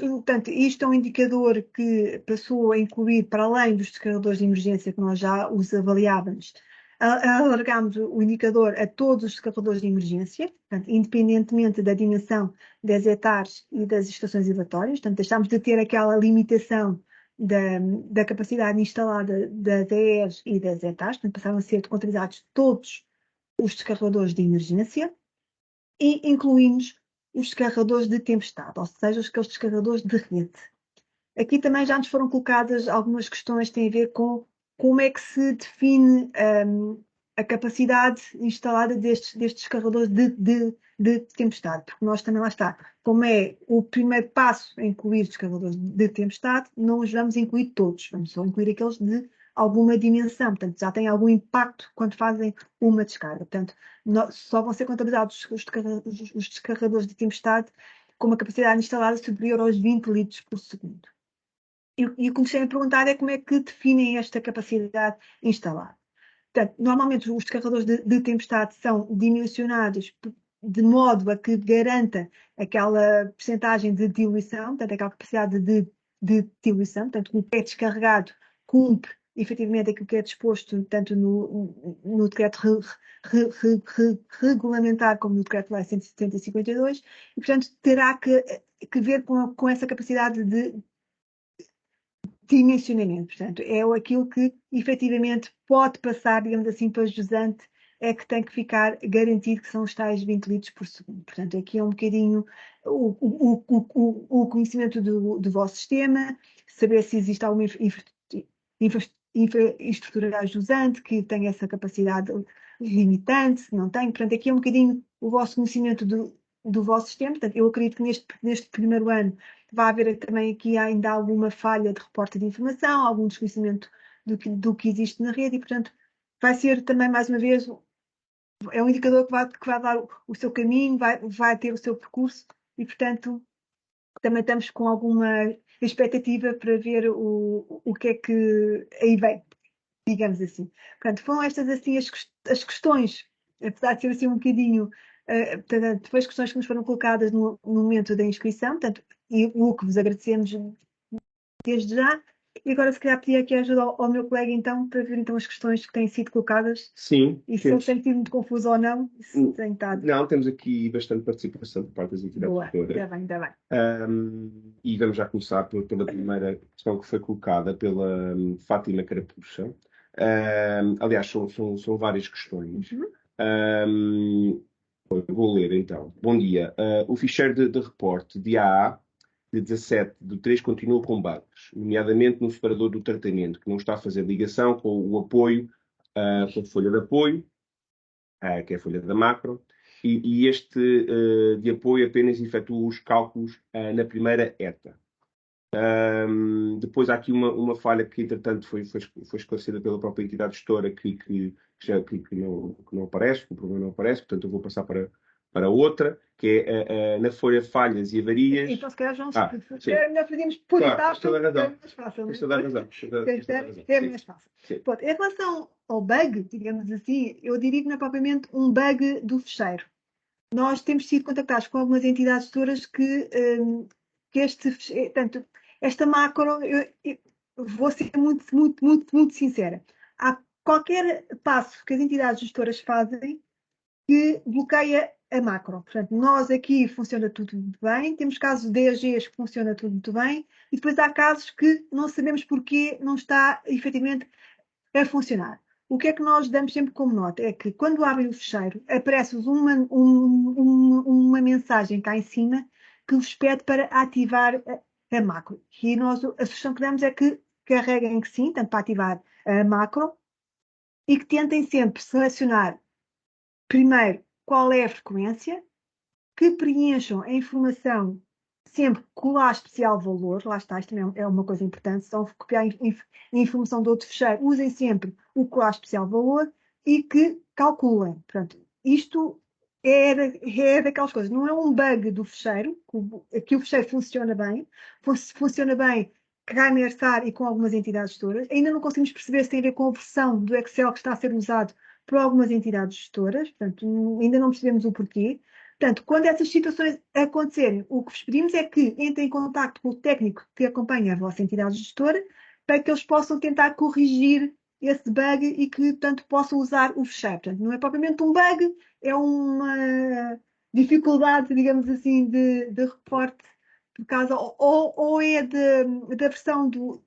Portanto, isto é um indicador que passou a incluir, para além dos descarregadores de emergência que nós já os avaliávamos, alargámos o indicador a todos os descarregadores de emergência, portanto, independentemente da dimensão das hectares e das estações elevatórias, portanto, deixámos de ter aquela limitação da capacidade instalada das EEs e das hectares, portanto, passaram a ser contabilizados todos os descarregadores de emergência e incluímos os descarregadores de tempestade, ou seja, aqueles descarregadores de rede. Aqui também já nos foram colocadas algumas questões que têm a ver com como é que se define a capacidade instalada destes descarregadores de tempestade, porque nós também lá está, como é o primeiro passo a incluir descarregadores de tempestade, não os vamos incluir todos, vamos só incluir aqueles de alguma dimensão, portanto já têm algum impacto quando fazem uma descarga, portanto só vão ser contabilizados os descarregadores de tempestade com uma capacidade instalada superior aos 20 litros por segundo. E o que nos têm a perguntar é como é que definem esta capacidade instalada. Portanto, normalmente os descarregadores de tempestade são dimensionados de modo a que garanta aquela percentagem de diluição, portanto, aquela capacidade de diluição, portanto, o que é descarregado cumpre efetivamente aquilo que é disposto tanto no decreto regulamentar como no decreto-lei 152 e, portanto, terá que ver com essa capacidade de dimensionamento. Portanto, é aquilo que efetivamente pode passar, digamos assim, para jusante, é que tem que ficar garantido que são os tais 20 litros por segundo. Portanto, aqui é um bocadinho o conhecimento do vosso sistema, saber se existe alguma infraestrutura jusante que tem essa capacidade limitante, se não tem. Portanto, aqui é um bocadinho o vosso conhecimento do vosso sistema. Portanto, eu acredito que neste primeiro ano vai haver também aqui ainda alguma falha de reporte de informação, algum desconhecimento do que existe na rede e, portanto, vai ser também, mais uma vez, é um indicador que vai dar o seu caminho, vai ter o seu percurso e, portanto, também estamos com alguma expectativa para ver o que é que aí vem, digamos assim. Portanto, foram estas assim as questões, apesar de ser assim um bocadinho, depois questões que nos foram colocadas no momento da inscrição, portanto, e o que vos agradecemos desde já. E agora, se calhar, pedir aqui a ajuda ao meu colega, então, para ver então as questões que têm sido colocadas. Sim. E se ele tem sido muito confuso ou não, se tem estado. Não, temos aqui bastante participação por parte das entidades. Boa, ainda bem. E vamos já começar pela primeira questão que foi colocada pela Fátima Carapuça. Aliás, são várias questões. Vou ler então. Bom dia. O ficheiro de reporte de AA de 17/3 continua com bugs, nomeadamente no separador do tratamento, que não está a fazer ligação com o apoio, com a folha de apoio, que é a folha da macro, e este de apoio apenas efetua os cálculos na primeira ETA. Depois há aqui uma falha que, entretanto, foi esclarecida pela própria entidade gestora que não aparece, que o problema não aparece, portanto eu vou passar para outra, que é na folha falhas e avarias. Então, se calhar, João, é melhor fazermos por etapas, é mais fácil. Tens toda a razão. É mais fácil. Pronto, em relação ao bug, digamos assim, eu diria que não é propriamente um bug do fecheiro. Nós temos sido contactados com algumas entidades gestoras que portanto, esta macro, eu vou ser muito sincera. Há qualquer passo que as entidades gestoras fazem que bloqueia a macro. Portanto, nós aqui funciona tudo muito bem, temos casos de EAGs que funciona tudo muito bem, e depois há casos que não sabemos porquê não está efetivamente a funcionar. O que é que nós damos sempre como nota? É que quando abrem o fecheiro, aparece-vos uma mensagem cá em cima que vos pede para ativar a macro. E nós, a sugestão que damos é que carreguem que sim, tanto para ativar a macro, e que tentem sempre selecionar primeiro qual é a frequência, que preencham a informação sempre com o lá especial valor, lá está, isto também é uma coisa importante, se estão a copiar a informação de outro fecheiro, usem sempre o colar especial valor e que calculem. Portanto, isto é daquelas coisas, não é um bug do fecheiro, que o fecheiro funciona bem cá na ERSAR e com algumas entidades gestoras. Ainda não conseguimos perceber se tem a ver com a versão do Excel que está a ser usado por algumas entidades gestoras, portanto, ainda não percebemos o porquê. Portanto, quando essas situações acontecerem, o que vos pedimos é que entrem em contato com o técnico que acompanha a vossa entidade gestora para que eles possam tentar corrigir esse bug e que, portanto, possam usar o fecheiro. Portanto, não é propriamente um bug, é uma dificuldade, digamos assim, de reporte por causa, ou é da versão do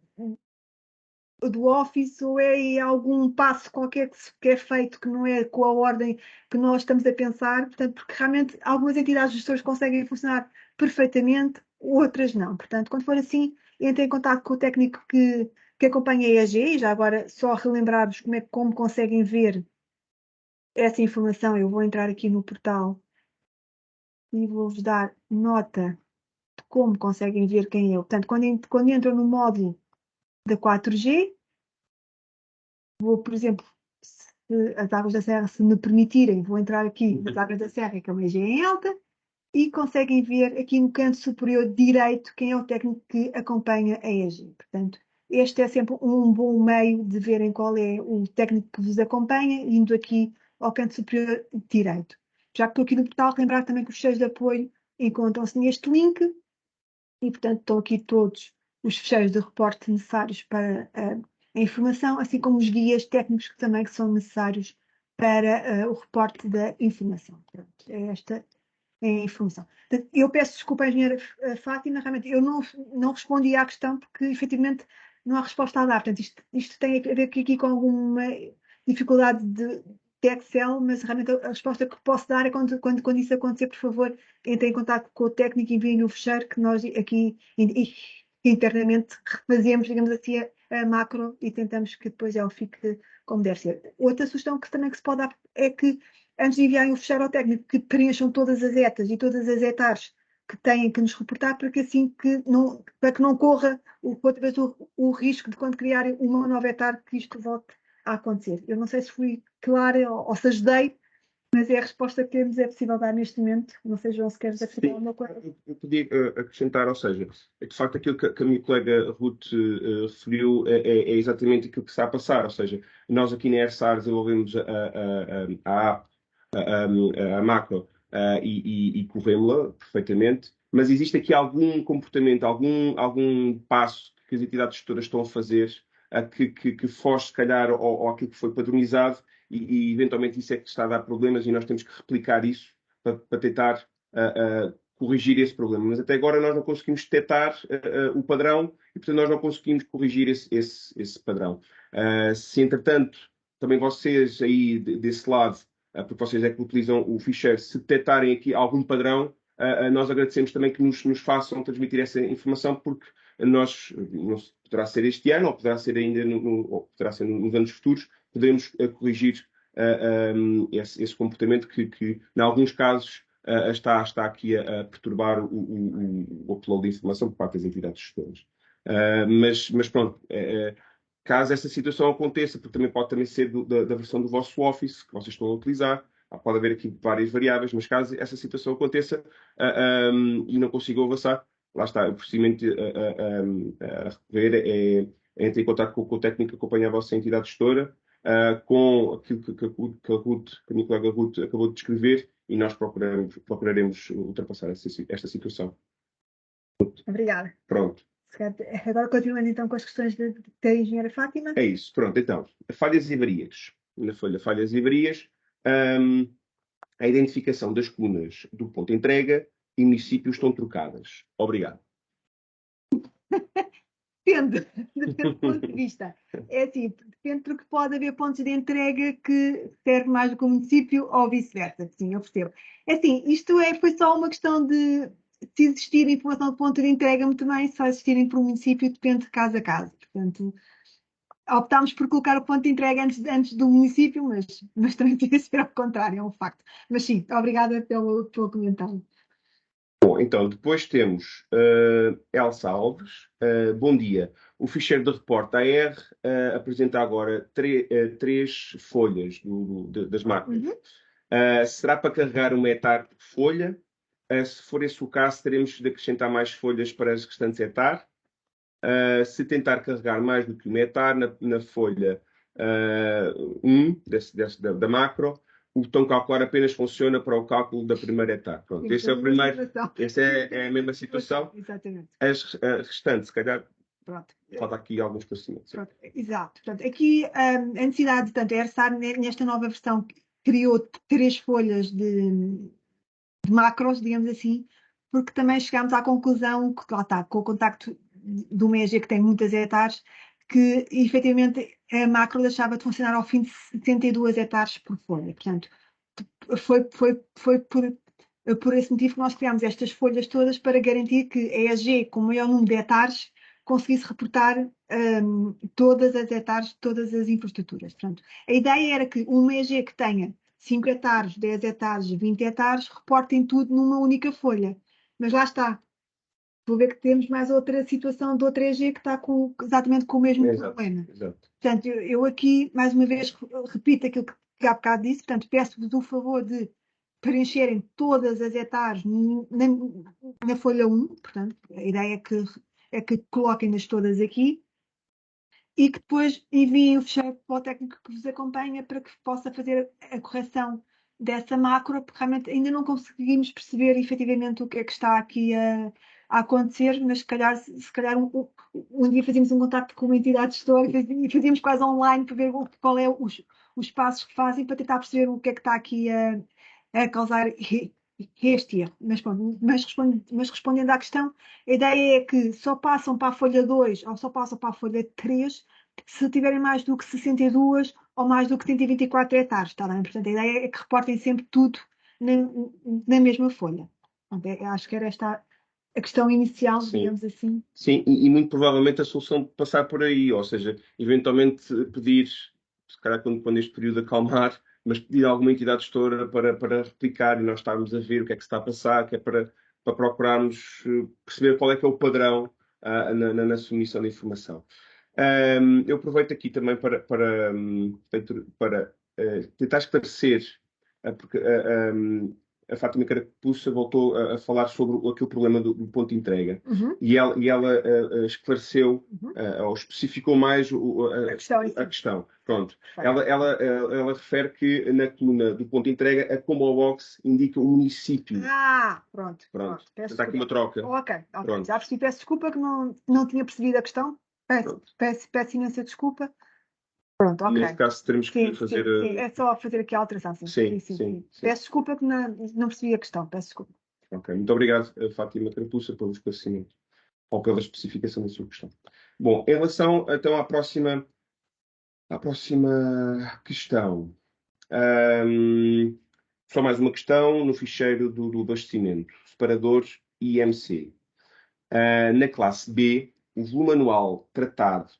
Office, ou é em algum passo qualquer que é feito que não é com a ordem que nós estamos a pensar, portanto, porque realmente algumas entidades gestoras conseguem funcionar perfeitamente, outras não. Portanto, quando for assim, entre em contato com o técnico que acompanha a EAG, e já agora só relembrar-vos como conseguem ver essa informação. Eu vou entrar aqui no portal e vou-vos dar nota de como conseguem ver quem é. Portanto, quando entram no módulo da 4G, vou, por exemplo, se as Águas da Serra se me permitirem, vou entrar aqui nas Águas da Serra, que é uma EG em alta, e conseguem ver aqui no canto superior direito quem é o técnico que acompanha a EG. Portanto, este é sempre um bom meio de verem qual é o técnico que vos acompanha, indo aqui ao canto superior direito. Já que estou aqui no portal, lembrar também que os fecheiros de apoio encontram-se neste link e, portanto, estão aqui todos os fecheiros de reporte necessários para a informação, assim como os guias técnicos que também são necessários para o reporte da informação. Pronto, esta é a informação. Eu peço desculpa à engenheira Fátima, realmente eu não respondi à questão porque efetivamente não há resposta a dar. Portanto, isto tem a ver aqui com alguma dificuldade de Excel, mas realmente a resposta que posso dar é quando isso acontecer, por favor, entre em contato com o técnico e enviem o fecheiro que nós aqui internamente refazemos, digamos assim, a macro e tentamos que depois ela fique como deve ser. Outra sugestão que também se pode dar é que antes de enviarem o fecheiro ao técnico, que preencham todas as etas e todas as hectares que têm que nos reportar, para que assim para que não corra outra vez o risco de quando criarem uma nova hectare que isto volte a acontecer. Eu não sei se fui clara ou se ajudei, mas é a resposta que é possível dar neste momento. Não sei, João, se queres acrescentar alguma coisa. Eu podia acrescentar, ou seja, de facto aquilo que a minha colega Ruth referiu é exatamente aquilo que está a passar, ou seja, nós aqui na ERSAR desenvolvemos a app, a macro e corremos-la perfeitamente, mas existe aqui algum comportamento, algum passo que as entidades gestoras estão a fazer que foge, se calhar, ao aquilo que foi padronizado e eventualmente isso é que está a dar problemas e nós temos que replicar isso para tentar corrigir esse problema. Mas até agora nós não conseguimos detectar o padrão e, portanto, nós não conseguimos corrigir esse padrão. Se, entretanto, também vocês aí desse lado, porque vocês é que utilizam o ficheiro, se detectarem aqui algum padrão, nós agradecemos também que nos façam transmitir essa informação, porque nós, não poderá ser este ano, ou poderá ser ainda ou poderá ser nos anos futuros, poderemos corrigir esse comportamento que, em alguns casos, está aqui a perturbar o upload de informação por parte das entidades gestoras. Mas pronto, caso essa situação aconteça, porque também pode ser da versão do vosso Office que vocês estão a utilizar, pode haver aqui várias variáveis, mas caso essa situação aconteça e não consigam avançar, lá está, o procedimento a recorrer é entrar em contato com o técnico que acompanha a vossa entidade gestora, com aquilo que a minha colega Ruth acabou de descrever, e nós procuraremos ultrapassar esta situação. Obrigada. Pronto. Agora continuando então com as questões da engenheira Fátima. É isso, pronto. Então, falhas e avarias. Na folha falhas e avarias, a identificação das colunas do ponto de entrega e municípios estão trocadas. Obrigado. Depende do ponto de vista. É assim, depende porque pode haver pontos de entrega que servem mais do que o município ou vice-versa. Sim, eu percebo. É assim, isto foi só uma questão de se existir informação de ponto de entrega, muito bem, se existirem para o município, depende de caso a caso. Portanto, optámos por colocar o ponto de entrega antes do município, mas também podia ser ao contrário, é um facto. Mas sim, obrigada pelo comentário. Bom, então, depois temos Elsa Alves. Bom dia. O ficheiro de reporte AR apresenta agora três folhas das máquinas. Será para carregar uma hectare por folha? Se for esse o caso, teremos de acrescentar mais folhas para as restantes hectares. Se tentar carregar mais do que uma hectare na folha 1 da macro, o botão calcular apenas funciona para o cálculo da primeira hectare. Pronto, esse é o primeiro. Essa é a mesma situação. Exatamente. As restantes, se calhar, Pronto. falta aqui alguns conhecimentos. Pronto, exato. Portanto, aqui a necessidade, portanto, a ERSAR, nesta nova versão, criou 3 folhas de macros, digamos assim, porque também chegámos à conclusão que, lá está, com o contacto do MEG, que tem muitas hectares, que efetivamente a macro deixava de funcionar ao fim de 72 hectares por folha. Portanto, foi por esse motivo que nós criámos estas folhas todas para garantir que a EG, com o maior número de hectares, conseguisse reportar todas as hectares, todas as infraestruturas. Portanto, a ideia era que uma EG que tenha 5 hectares, 10 hectares, 20 hectares, reportem tudo numa única folha. Mas lá está. Vou ver que temos mais outra situação de outra EG que está exatamente com o mesmo problema. Exato. Portanto, eu aqui, mais uma vez, repito aquilo que há bocado disse. Portanto, peço-vos o favor de preencherem todas as hectares na folha 1. Portanto, a ideia é que coloquem-nas todas aqui e que depois enviem o fecheiro para o técnico que vos acompanha para que possa fazer a correção dessa macro, porque realmente ainda não conseguimos perceber efetivamente o que é que está aqui a acontecer, mas se calhar um dia fazíamos um contacto com uma entidade gestora e fazíamos quase online para ver qual é os passos que fazem para tentar perceber o que é que está aqui a causar este erro. Mas respondendo à questão, a ideia é que só passam para a folha 2 ou só passam para a folha 3 se tiverem mais do que 62 ou mais do que 124 hectares, está bem? Portanto, a ideia é que reportem sempre tudo na mesma folha. Portanto, acho que era esta a questão inicial, Sim. digamos assim. Sim, e muito provavelmente a solução de passar por aí, ou seja, eventualmente pedir, se calhar quando este período acalmar, mas pedir a alguma entidade gestora para replicar e nós estarmos a ver o que é que se está a passar, que é para procurarmos perceber qual é que é o padrão na submissão de informação. Eu aproveito aqui também para tentar esclarecer, porque a Fátima Carapuça voltou a falar sobre aquele problema do ponto de entrega. Uhum. E ela esclareceu ou especificou mais A questão. Pronto. Ela refere que na coluna do ponto de entrega a Combo Box indica o município. Pronto. Está aqui uma troca. Ok. Já percebi, peço desculpa que não tinha percebido a questão. Peço imensa desculpa. Pronto, ok. Neste caso teremos que fazer... Sim, é só fazer aqui a alteração, sim. Peço desculpa que não percebi a questão, peço desculpa. Ok, muito obrigado, Fátima Carapuça, pelo esclarecimento ou pela especificação da sua questão. Bom, em relação então à próxima questão. Só mais uma questão no ficheiro do abastecimento, separador IMC. Na classe B, o volume anual tratado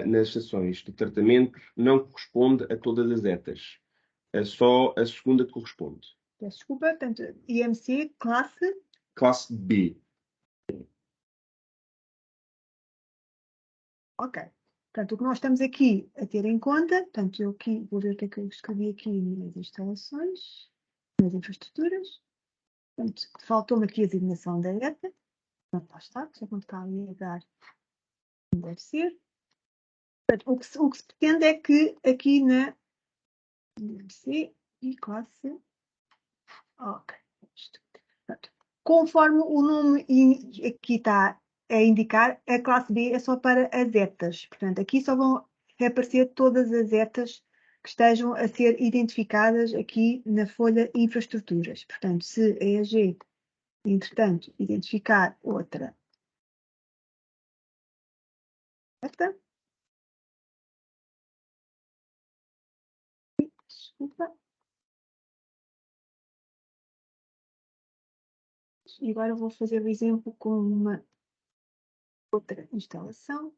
nas estações de tratamento não corresponde a todas as etas. É só a segunda que corresponde. Peço desculpa, portanto, IMC, Classe B. Ok. Portanto, o que nós estamos aqui a ter em conta, portanto, eu aqui vou ver o que é que eu escrevi aqui nas instalações, nas infraestruturas. Portanto, faltou-me aqui a designação da ETA. Pronto, lá está, já não está ali a dar como deve ser. Portanto, o que se pretende é que aqui na IMC e classe. Ok. Portanto, conforme o nome aqui está a indicar, a classe B é só para as etas. Portanto, aqui só vão aparecer todas as etas que estejam a ser identificadas aqui na folha infraestruturas. Portanto, se a EG, entretanto, identificar outra eta, desculpa. E agora vou fazer o exemplo com uma outra instalação.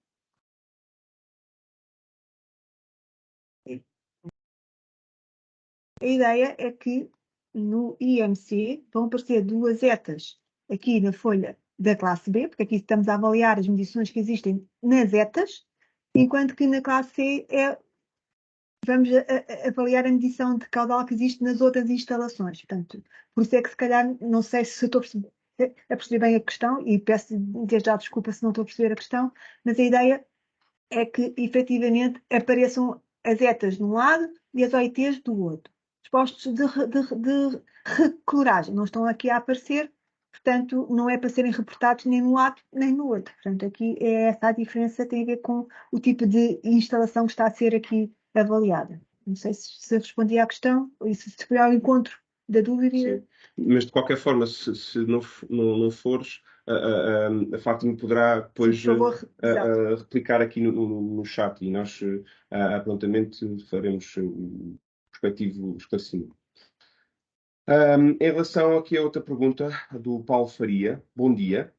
A ideia é que no IMC vão aparecer duas etas aqui na folha da classe B, porque aqui estamos a avaliar as medições que existem nas etas, enquanto que na classe C vamos avaliar a medição de caudal que existe nas outras instalações. Portanto, por isso é que se calhar, não sei se estou a perceber bem a questão, e peço desde já desculpa se não estou a perceber a questão, mas a ideia é que efetivamente apareçam as ETAs de um lado e as OITs do outro. Os postos de recoloragem não estão aqui a aparecer, portanto, não é para serem reportados nem num lado nem no outro. Portanto, aqui é essa a diferença, tem a ver com o tipo de instalação que está a ser aqui avaliada. Não sei se respondi à questão, ou se foi ao encontro da dúvida. Sim. Mas de qualquer forma, se não fores, a Fátima poderá depois Por favor, exato. replicar aqui no chat e nós prontamente faremos o respectivo esclarecimento. Em relação aqui a outra pergunta do Paulo Faria, bom dia.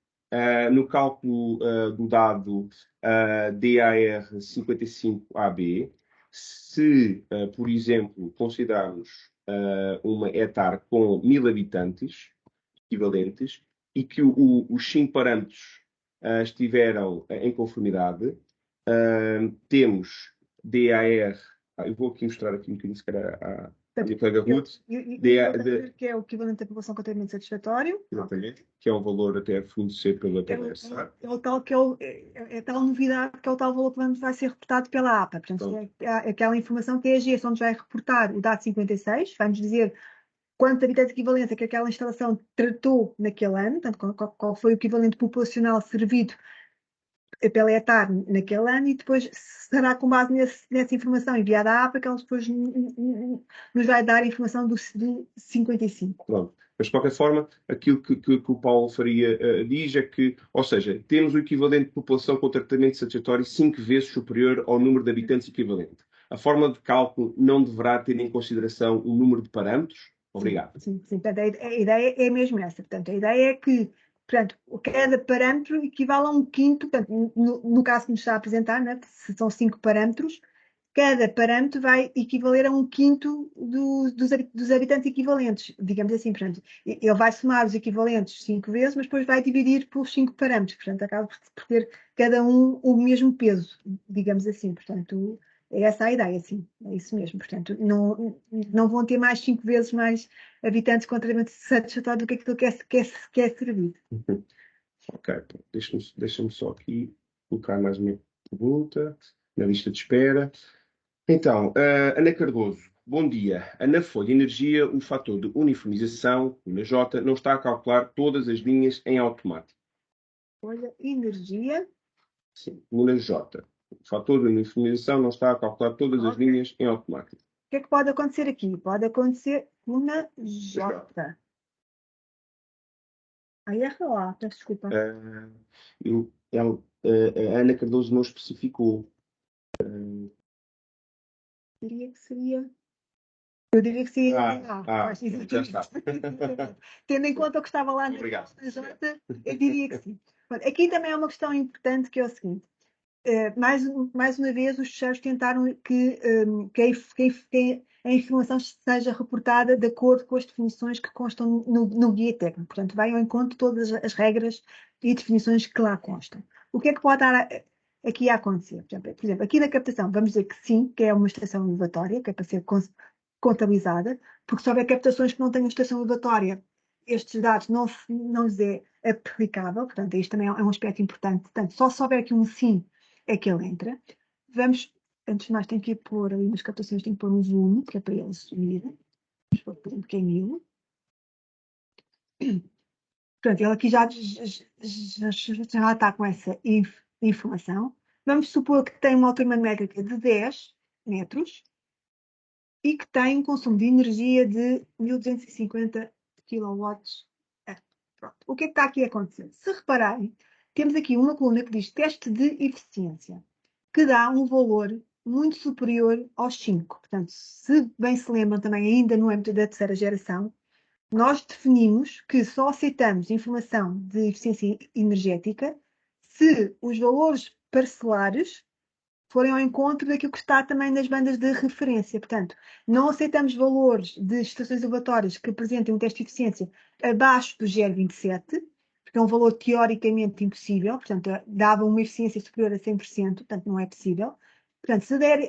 No cálculo do dado DAR 55AB, se, por exemplo, considerarmos uma hectare com 1000 habitantes equivalentes e que os 5 parâmetros estiveram em conformidade, temos DAR. Eu vou aqui mostrar aqui um bocadinho, se calhar, à minha colega Ruth. Que é o equivalente da população com tratamento satisfatório. Exatamente. Que é um valor até a fornecer pela SAR. É o tal que é a tal novidade que é o tal valor que vai ser reportado pela APA. Portanto, é aquela informação que é a GES, onde vai reportar o dado 56, vai-nos dizer quantos habitantes equivalentes é que aquela instalação tratou naquele ano, portanto, qual foi o equivalente populacional servido pela ETAR naquele ano, e depois será com base nessa informação enviada à APA que ela depois nos vai dar a informação do 55. Pronto. Mas, de qualquer forma, aquilo que o Paulo Faria diz é que, ou seja, temos o equivalente de população com tratamento satisfatório 5 vezes superior ao número de habitantes equivalente. A forma de cálculo não deverá ter em consideração o número de parâmetros? Obrigado. Sim. Portanto, a ideia é mesmo essa. Portanto, a ideia é que, portanto, cada parâmetro equivale a um quinto, portanto, no caso que nos está a apresentar, né, se são 5 parâmetros, cada parâmetro vai equivaler a um quinto dos habitantes equivalentes, digamos assim. Portanto, ele vai somar os equivalentes 5 vezes, mas depois vai dividir pelos 5 parâmetros. Portanto, acaba por ter cada um o mesmo peso, digamos assim. Portanto, é essa a ideia, sim, é isso mesmo. Portanto, não vão ter mais 5 vezes mais habitantes com tratamento satisfatório do que aquilo que é servido. Ok, deixa-me só aqui colocar mais uma pergunta na lista de espera. Então, Ana Cardoso, bom dia. Na folha energia, o fator de uniformização, na J, não está a calcular todas as linhas em automático. Folha energia. Sim, na J. O fator de uniformização não está a calcular todas as linhas em automático. O que é que pode acontecer aqui? Pode acontecer uma J. Aí erra lá, peço desculpa. A Ana Cardoso não especificou. Diria que seria. Eu diria que seria. Já está. Tendo em conta o que estava lá na J, eu diria que sim. Aqui também é uma questão importante que é o seguinte. Mais uma vez, os fecheiros tentaram que a informação seja reportada de acordo com as definições que constam no guia técnico. Portanto, vai ao encontro de todas as regras e definições que lá constam. O que é que pode dar aqui a acontecer? Por exemplo, aqui na captação, vamos dizer que sim, que é uma estação elevatória, que é para ser contabilizada, porque se houver captações que não tenham estação elevatória, estes dados não lhes é aplicável. Portanto, isto também é um aspecto importante. Portanto, só se houver aqui um sim é que ele entra. Vamos, antes de mais, tem que pôr ali nas captações, tem que pôr um volume, que é para ele subir. Vamos pôr, por exemplo, que é 1000. Portanto, ele aqui já está com essa informação. Vamos supor que tem uma altura métrica de 10 metros e que tem um consumo de energia de 1250 kW. Pronto. O que é que está aqui a acontecer? Se repararem, temos aqui uma coluna que diz teste de eficiência, que dá um valor muito superior aos 5. Portanto, se bem se lembram também, ainda no âmbito da terceira geração, nós definimos que só aceitamos informação de eficiência energética se os valores parcelares forem ao encontro daquilo que está também nas bandas de referência. Portanto, não aceitamos valores de estações elevatórias que apresentem um teste de eficiência abaixo do 0,27, porque é um valor teoricamente impossível, portanto, dava uma eficiência superior a 100%, portanto, não é possível. Portanto,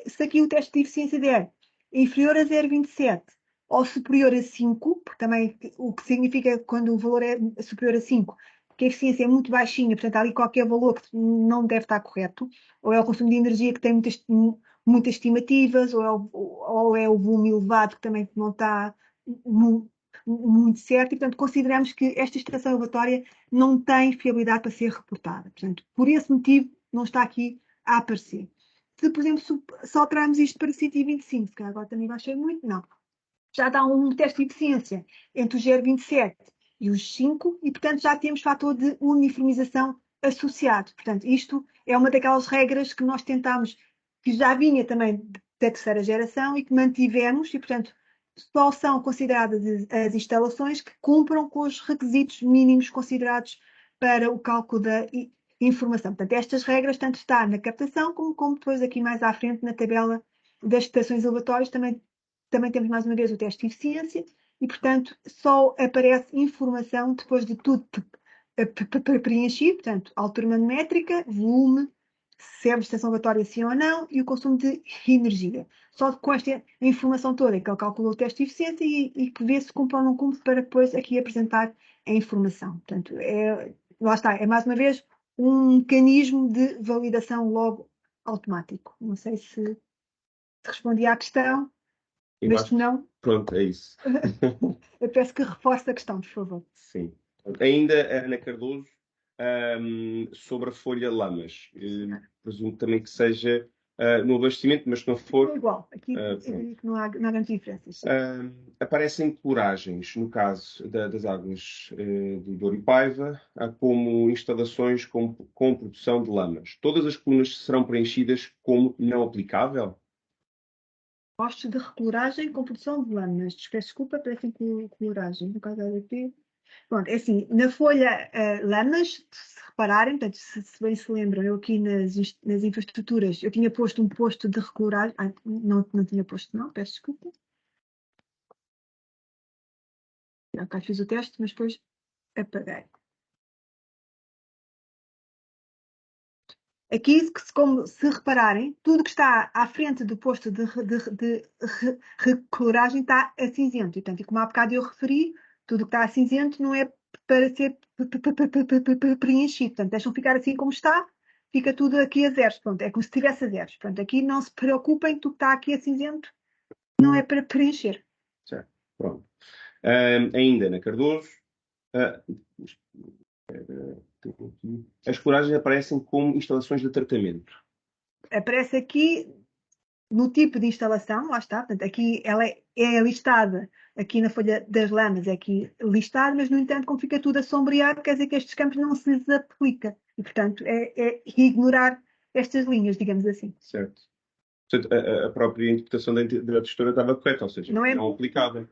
se aqui o teste de eficiência der inferior a 0,27 ou superior a 5, porque também o que significa quando o valor é superior a 5, que a eficiência é muito baixinha, portanto, há ali qualquer valor que não deve estar correto, ou é o consumo de energia que tem muitas estimativas, ou é o volume elevado que também não está muito certo, e portanto consideramos que esta estação elevatória não tem fiabilidade para ser reportada. Portanto, por esse motivo não está aqui a aparecer. Se, por exemplo, se alterarmos isto para 125, se calhar agora também baixei muito, não. Já dá um teste de eficiência entre os 0,27 e os 5 e, portanto, já temos fator de uniformização associado. Portanto, isto é uma daquelas regras que nós tentámos, que já vinha também da terceira geração e que mantivemos e, portanto, só são consideradas as instalações que cumpram com os requisitos mínimos considerados para o cálculo da informação. Portanto, estas regras tanto está na captação como depois aqui mais à frente na tabela das estações elevatórias também temos mais uma vez o teste de eficiência e, portanto, só aparece informação depois de tudo preenchido, portanto, altura manométrica, volume, se é estação elevatória sim ou não e o consumo de energia. Só com esta informação toda que ele calculou o teste de eficiência e que vê se cumpre ou não cumpre para depois aqui apresentar a informação. Portanto, lá está, é mais uma vez um mecanismo de validação logo automático. Não sei se respondi à questão. Eu Mas acho se não, pronto, é isso. eu peço que reforce a questão, por favor. Sim. Ainda, Ana Cardoso, sobre a folha Lamas. Presumo também que seja no abastecimento, mas se não É for, igual, aqui pronto. não há grandes diferenças. Aparecem cloragens, no caso das águas do Douro e Paiva, como instalações com produção de lamas. Todas as colunas serão preenchidas como não aplicável? Postos de recloragem com produção de lâminas. Peço desculpa, parecem coloragem. No caso da ADP. Pronto, é assim, na folha lâminas, se repararem, portanto, se bem se lembram, eu aqui nas infraestruturas, eu tinha posto um posto de recloragem. Não tinha posto, não, peço desculpa. Já cá fiz o teste, mas depois apaguei. Aqui, como se repararem, tudo que está à frente do posto de recoloragem está a cinzento. E, portanto, e como há bocado eu referi, tudo que está a cinzento não é para ser preenchido. Portanto, deixam ficar assim como está, fica tudo aqui a zeros. Pronto, é como se estivesse a zeros. Portanto, aqui não se preocupem, tudo que está aqui a cinzento não é para preencher. Certo, pronto. Ainda na Cardoso, as cloragens aparecem como instalações de tratamento. Aparece aqui no tipo de instalação, lá está, portanto, aqui ela é listada, aqui na folha das lamas é aqui listada, mas no entanto, como fica tudo assombreado, quer dizer que estes campos não se lhes aplica. E, portanto, é ignorar estas linhas, digamos assim. Certo. Portanto, a própria interpretação da gestora estava correta, ou seja, Não é aplicável.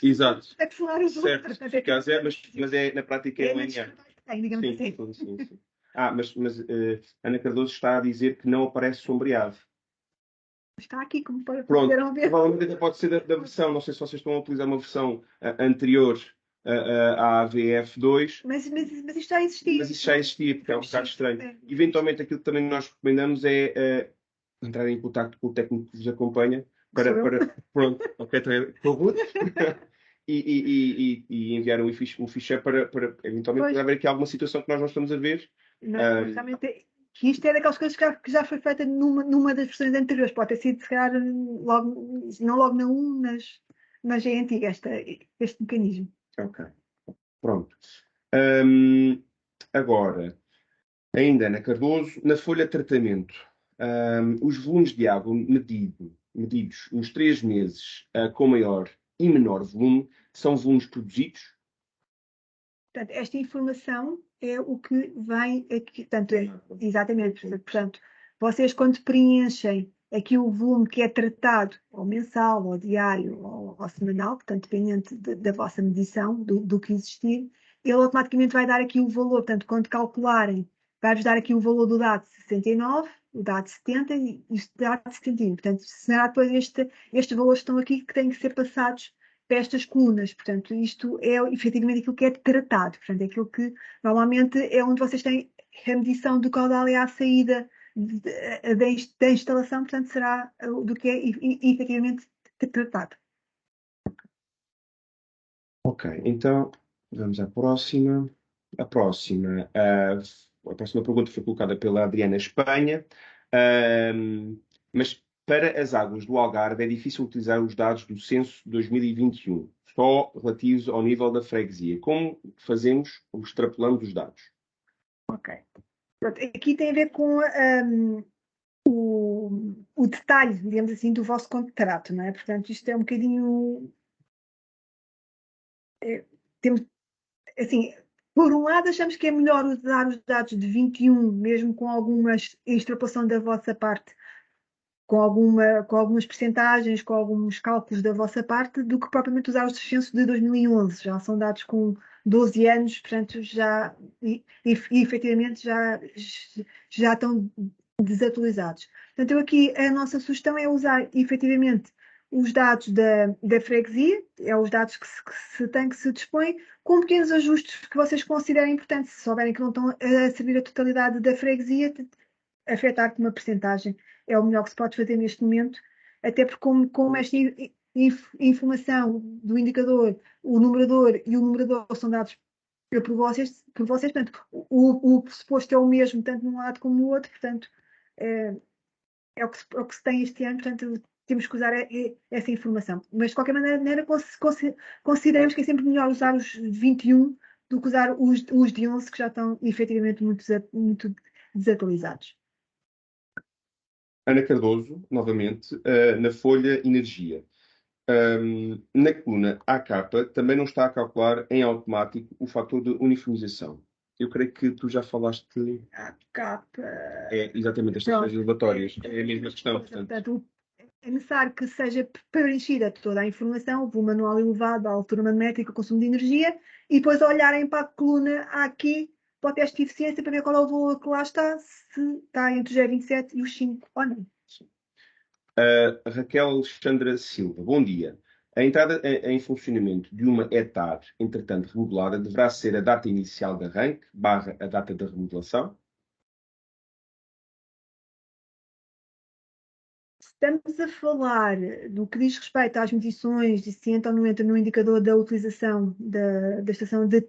Exato. é personar os Certo, outros. fica a zero, mas na prática é na linear. digamos Sim, assim. sim. Mas Ana Cardoso está a dizer que não aparece sombreado. Está aqui, como Pronto, puderam ver. provavelmente até pode ser da versão, não sei se vocês estão a utilizar uma versão anterior à AVF2, Mas isto já existia. mas isso já existia, porque é um bocado estranho. É. Eventualmente, aquilo que também nós recomendamos é entrar em contato com o técnico que vos acompanha pronto, ok, com o Ruth, e enviar um ficheiro para eventualmente Pois. haver aqui alguma situação que nós não estamos a ver. Não, justamente, que isto é daquelas coisas que já foi feita numa das versões anteriores. Pode ter sido, se calhar, logo, não logo na 1, mas é antigo este mecanismo. Ok, pronto. Agora, ainda na Cardoso, na folha de tratamento, os volumes de água medidos nos 3 meses com maior e menor volume são volumes produzidos? Portanto, esta informação é o que vem aqui. Portanto, exatamente. Portanto, vocês quando preenchem aqui o volume que é tratado, ou mensal, ou diário, ou semanal, portanto, dependente da vossa medição, do que existir, ele automaticamente vai dar aqui o valor. Portanto, quando calcularem, vai-vos dar aqui o valor do dado 69, o dado 70 e o dado 71. Portanto, será depois estes valores que estão aqui que têm que ser passados para estas colunas. Portanto, isto é efetivamente aquilo que é tratado. Portanto, é aquilo que normalmente é onde vocês têm a medição do caudal e a saída da instalação, portanto, será do que é efetivamente tratado. Ok, então vamos à próxima. A próxima pergunta foi colocada pela Adriana Espanha. Mas para as águas do Algarve é difícil utilizar os dados do censo de 2021, só relativos ao nível da freguesia. Como fazemos ou extrapolamos os dados? Ok. Pronto, aqui tem a ver com o detalhe, digamos assim, do vosso contrato, não é? Portanto, isto é um bocadinho. Temos, assim, por um lado, achamos que é melhor usar os dados de 21, mesmo com alguma extrapolação da vossa parte, com algumas percentagens, com alguns cálculos da vossa parte, do que propriamente usar os censos de 2011. Já são dados com 12 anos, portanto, efetivamente já estão desatualizados. Portanto, a nossa sugestão é usar efetivamente os dados da freguesia, é os dados que se tem, que se dispõe, com pequenos ajustes que vocês considerem importantes. Se souberem que não estão a servir a totalidade da freguesia, afetar-te uma percentagem é o melhor que se pode fazer neste momento, até porque como esta informação do indicador, o numerador e o numerador são dados por vocês, portanto, o pressuposto é o mesmo, tanto num lado como no outro, portanto, é o que se tem este ano, portanto, temos que usar essa informação. Mas, de qualquer maneira, consideramos que é sempre melhor usar os 21 do que usar os de 11, que já estão efetivamente muito desatualizados. Ana Cardoso, novamente, na folha Energia. Na coluna AK também não está a calcular em automático o fator de uniformização. Eu creio que tu já falaste. AK. É exatamente estas três elevatórias. É a mesma questão, portanto. É necessário que seja preenchida toda a informação, o manual elevado, a altura magnética, o consumo de energia, e depois olharem para a coluna aqui, para o teste de eficiência, para ver qual é o valor que lá está, se está entre os 0,27 e os 5 ou não. Raquel Alexandra Silva, bom dia. A entrada em funcionamento de uma ETAR, entretanto regulada, deverá ser a data inicial de arranque, / a data da remodelação? Estamos a falar do que diz respeito às medições de se entra ou não entra no indicador da utilização da estação de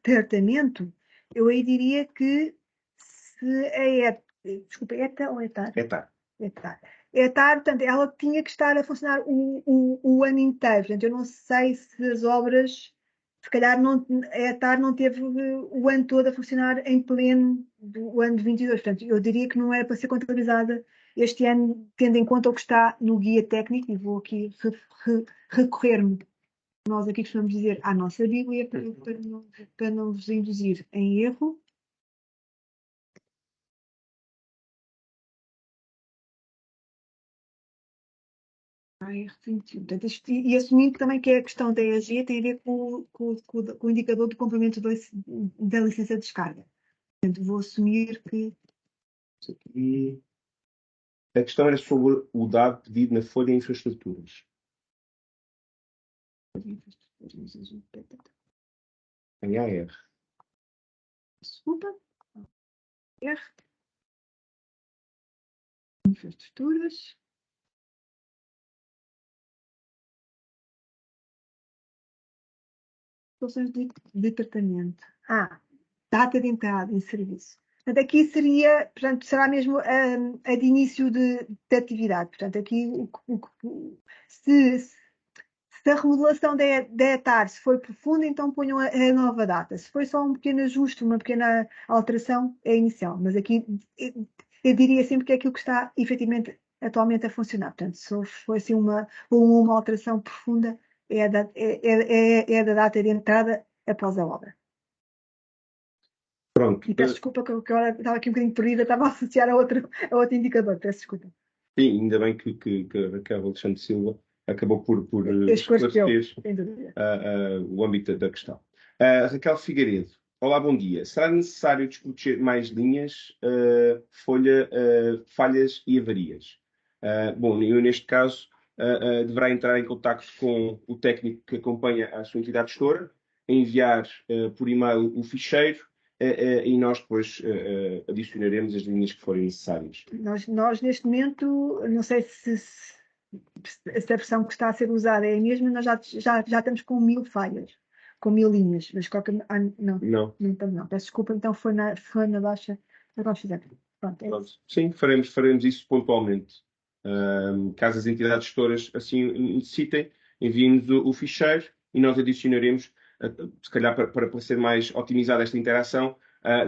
tratamento, eu aí diria que se desculpa, ETA ou ETAR? ETAR. ETAR, portanto, ela tinha que estar a funcionar o ano inteiro. Portanto, eu não sei se as obras, se calhar a ETAR não teve o ano todo a funcionar em pleno do ano de 22. Portanto, eu diria que não era para ser contabilizada este ano, tendo em conta o que está no guia técnico, e vou aqui recorrer-me, nós aqui costumamos dizer, à nossa Bíblia, para não vos induzir em erro. Portanto, e assumindo também que a questão da ESG tem a ver com o indicador do complemento da licença de descarga. Portanto, vou assumir que. E a questão era sobre o dado pedido na folha de infraestruturas. Em AR. Desculpa. R. Infraestruturas. Soluções de tratamento. Data de entrada em serviço. Portanto, aqui será mesmo a de início de atividade. Portanto, aqui, se a remodelação da ETAR se foi profunda, então ponham a nova data. Se foi só um pequeno ajuste, uma pequena alteração, é inicial. Mas aqui eu diria sempre que é aquilo que está efetivamente atualmente a funcionar. Portanto, se foi assim uma alteração profunda, é da data de entrada após a obra. Pronto. E peço desculpa que eu estava aqui um bocadinho perdida, estava a associar a outro indicador. Peço desculpa. Sim, ainda bem que a Raquel Alexandre Silva acabou por esclarecer o âmbito da questão. Raquel Figueiredo, olá, bom dia. Será necessário discutir mais linhas, folha, falhas e avarias? Bom, eu neste caso deverá entrar em contato com o técnico que acompanha a sua entidade gestora, enviar por e-mail o ficheiro e nós depois adicionaremos as linhas que forem necessárias. Nós neste momento, não sei se a versão que está a ser usada é a mesma, nós já estamos com 1000 falhas, com 1000 linhas, mas não, não, peço desculpa, então foi na baixa, agora fizemos. Pronto, Pronto. Sim, faremos isso pontualmente. Caso as entidades gestoras assim necessitem, enviem-nos o ficheiro e nós adicionaremos, se calhar para ser mais otimizada esta interação,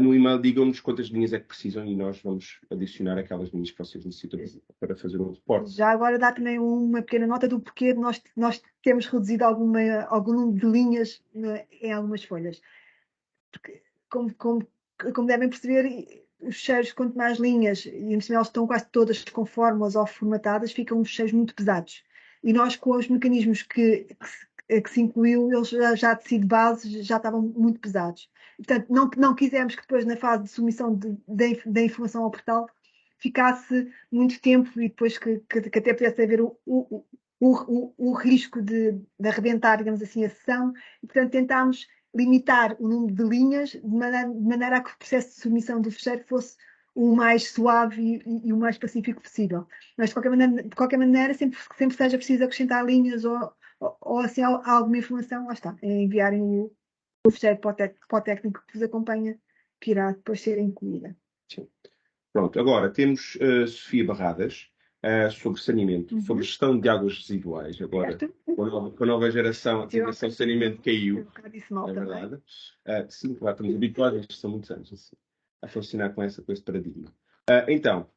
no e-mail digam-nos quantas linhas é que precisam e nós vamos adicionar aquelas linhas que vocês necessitam para fazer um reporte. Já agora dá também uma pequena nota do porquê nós temos reduzido algum número de linhas em algumas folhas. Porque, como devem perceber, os ficheiros, quanto mais linhas, e eles estão quase todas com fórmulas ou formatadas, ficam os ficheiros muito pesados. E nós, com os mecanismos que se incluiu, eles já de si de base já estavam muito pesados. Portanto, não quisemos que depois, na fase de submissão da informação ao portal, ficasse muito tempo e depois que até pudesse haver o risco de arrebentar, digamos assim, a sessão. E, portanto, tentámos limitar o número de linhas de maneira a que o processo de submissão do ficheiro fosse o mais suave e o mais pacífico possível. Mas, de qualquer maneira sempre seja preciso acrescentar linhas ou assim, alguma informação, lá está, é enviarem o ficheiro para o técnico que vos acompanha, que irá depois ser incluída. Sim. Pronto, agora temos Sofia Barradas sobre saneamento, sobre gestão de águas residuais. Agora, com a nova geração, a designação de saneamento caiu. É verdade. Sim, claro, estamos habituados, são muitos anos assim, a funcionar com esse paradigma. Então,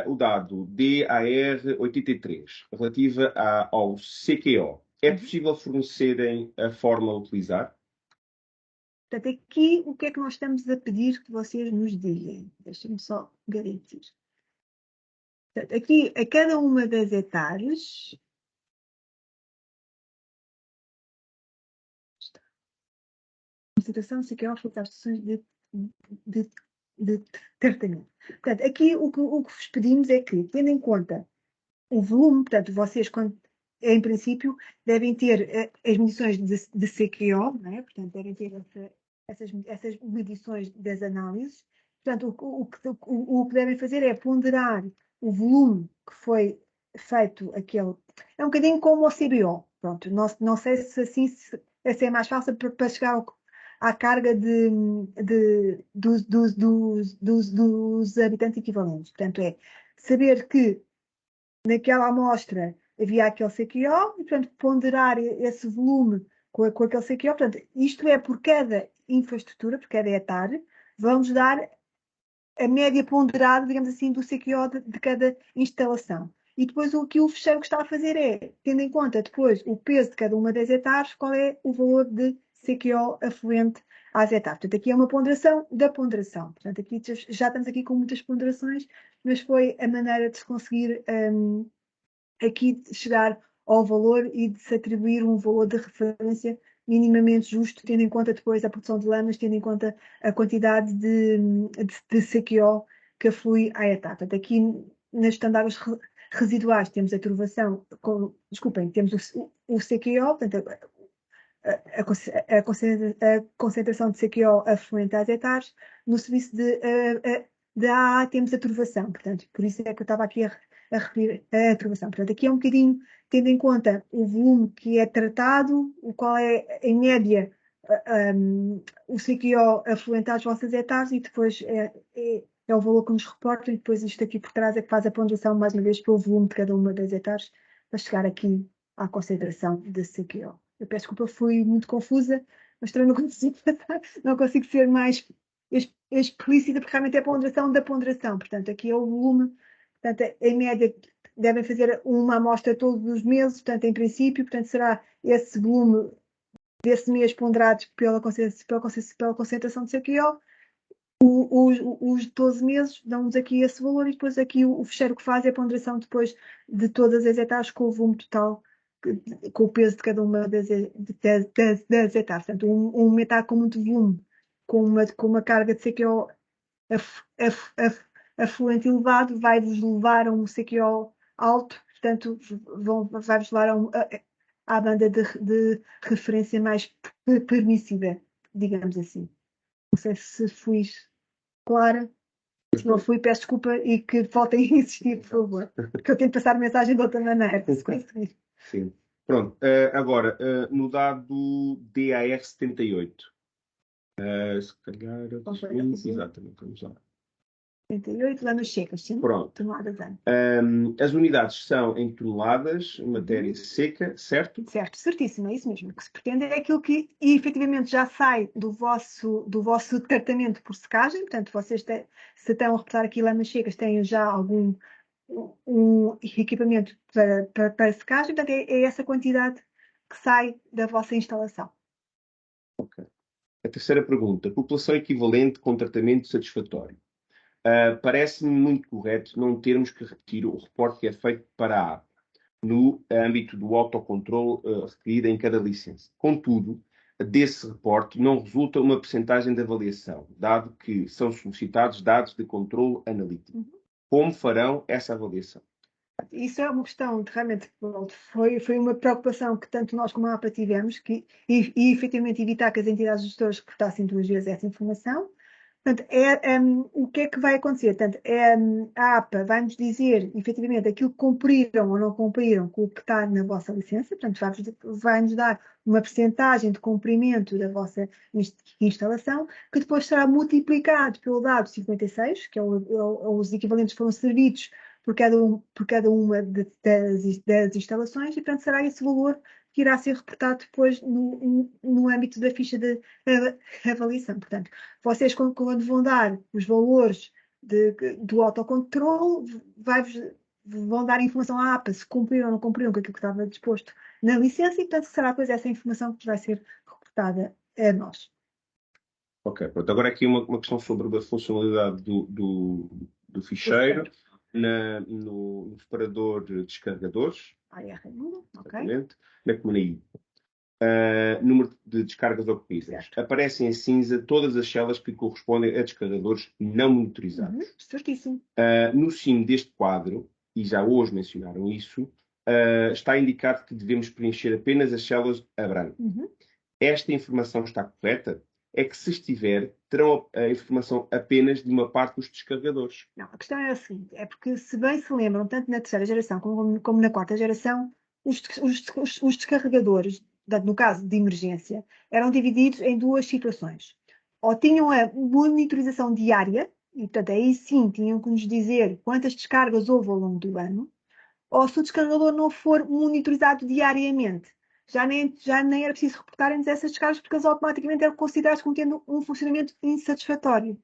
o dado DAR83, relativa ao CQO, é possível fornecerem a forma a utilizar? Portanto, aqui o que é que nós estamos a pedir que vocês nos digam? Deixem-me só garantir. Portanto, aqui, a cada uma das etapas, consideração se quer oferecer as estações de tratamento. Portanto, aqui o que vos pedimos é que, tendo em conta o volume, portanto, vocês, em princípio, devem ter as medições de CQO, não é? Portanto, devem ter essas medições das análises. Portanto, o que devem fazer é ponderar o volume que foi feito aquele. É um bocadinho como o CBO. Pronto, não sei se assim essa é mais fácil para chegar à carga dos habitantes equivalentes. Portanto, é saber que naquela amostra havia aquele CQO e, portanto, ponderar esse volume com aquele CQO. Portanto, isto é, por cada infraestrutura, por cada hectare, vamos dar a média ponderada, digamos assim, do CQO de cada instalação. E depois o que o fecheiro está a fazer é, tendo em conta depois o peso de cada uma das hectares, qual é o valor de CQO afluente às hectares. Portanto, aqui é uma ponderação da ponderação. Portanto, aqui já estamos aqui com muitas ponderações, mas foi a maneira de se conseguir aqui chegar ao valor e de se atribuir um valor de referência minimamente justo, tendo em conta depois a produção de lamas, tendo em conta a quantidade de CQO que aflui à etapa. Portanto, aqui nas estandares residuais temos a turvação, temos o CQO, portanto, a concentração de CQO afluente às hectares. No serviço de AA temos a turvação, portanto, por isso é que eu estava aqui a referir a turvação. Portanto, aqui é um bocadinho, tendo em conta o volume que é tratado, o qual é, em média, o CQO afluente às vossas hectares e depois é o valor que nos reportam e depois isto aqui por trás é que faz a ponderação, mais uma vez, pelo volume de cada uma das hectares para chegar aqui à concentração de CQO. Eu peço desculpa, fui muito confusa, mas também não consigo ser mais explícita, porque realmente é a ponderação da ponderação. Portanto, aqui é o volume. Portanto, em média, devem fazer uma amostra todos os meses, portanto, em princípio, portanto, será esse volume desse mês ponderado pela concentração de CQO. Os 12 meses dão-nos aqui esse valor e depois aqui o fecheiro que faz é a ponderação depois de todas as etapas com o volume total, com o peso de cada uma das etapas. Portanto, um metal com muito volume, com uma carga de CQO afluente elevado, vai-vos levar a um CQO alto, portanto, vai-vos levar à banda de referência mais permissiva, digamos assim. sei se fui clara. Se não fui, peço desculpa e que voltem a insistir, por favor. Porque eu tento passar a mensagem de outra maneira. Se conseguir. Sim. Pronto. Agora, no dado DAR 78. Se calhar. Exatamente, vamos lá. 78, lá nos secas, sim? Pronto. Toneladas ano. As unidades são em toneladas, matéria seca, certo? Certo, certíssimo, é isso mesmo. O que se pretende é aquilo que efetivamente já sai do vosso tratamento por secagem, portanto, vocês se estão a reportar aqui lamas secas, têm já algum equipamento para secagem, portanto, é essa quantidade que sai da vossa instalação. Ok. A terceira pergunta: população equivalente com tratamento satisfatório. Parece-me muito correto não termos que repetir o reporte que é feito para a APA no âmbito do autocontrole requerido em cada licença. Contudo, desse reporte não resulta uma percentagem de avaliação, dado que são solicitados dados de controle analítico. Como farão essa avaliação? Isso é uma questão de realmente, pronto, foi uma preocupação que tanto nós como a APA tivemos, e efetivamente evitar que as entidades gestoras reportassem duas vezes essa informação. Portanto, o que é que vai acontecer? Portanto, a APA vai-nos dizer, efetivamente, aquilo que cumpriram ou não cumpriram com o que está na vossa licença, portanto, vai-nos dar uma percentagem de cumprimento da vossa instalação, que depois será multiplicado pelo dado 56, que os equivalentes foram servidos por cada uma das instalações, e, portanto, será esse valor que irá ser reportado depois no âmbito da ficha de avaliação. Portanto, vocês, quando vão dar os valores do autocontrole, vão dar informação à APA se cumpriram ou não cumpriram com aquilo que estava disposto na licença, e, portanto, será depois essa informação que vai ser reportada a nós. Ok, pronto. Agora aqui uma questão sobre a funcionalidade do ficheiro no separador de descarregadores. Ok. Na coluna I. Número de descargas ocorridas. Certo. Aparecem em cinza todas as celas que correspondem a descarregadores não monitorizados. Certíssimo. No cimo deste quadro, e já hoje mencionaram isso, está indicado que devemos preencher apenas as celas a branco. Esta informação está correta? É que, se estiver, terão a informação apenas de uma parte dos descarregadores. Não, a questão é a seguinte: é porque, se bem se lembram, tanto na terceira geração como na quarta geração, os descarregadores, no caso de emergência, eram divididos em duas situações. Ou tinham a monitorização diária, e, portanto, aí sim tinham que nos dizer quantas descargas houve ao longo do ano, ou, se o descarregador não for monitorizado diariamente, já nem era preciso reportarem-nos essas descargas, porque eles automaticamente eram considerados como tendo um funcionamento insatisfatório.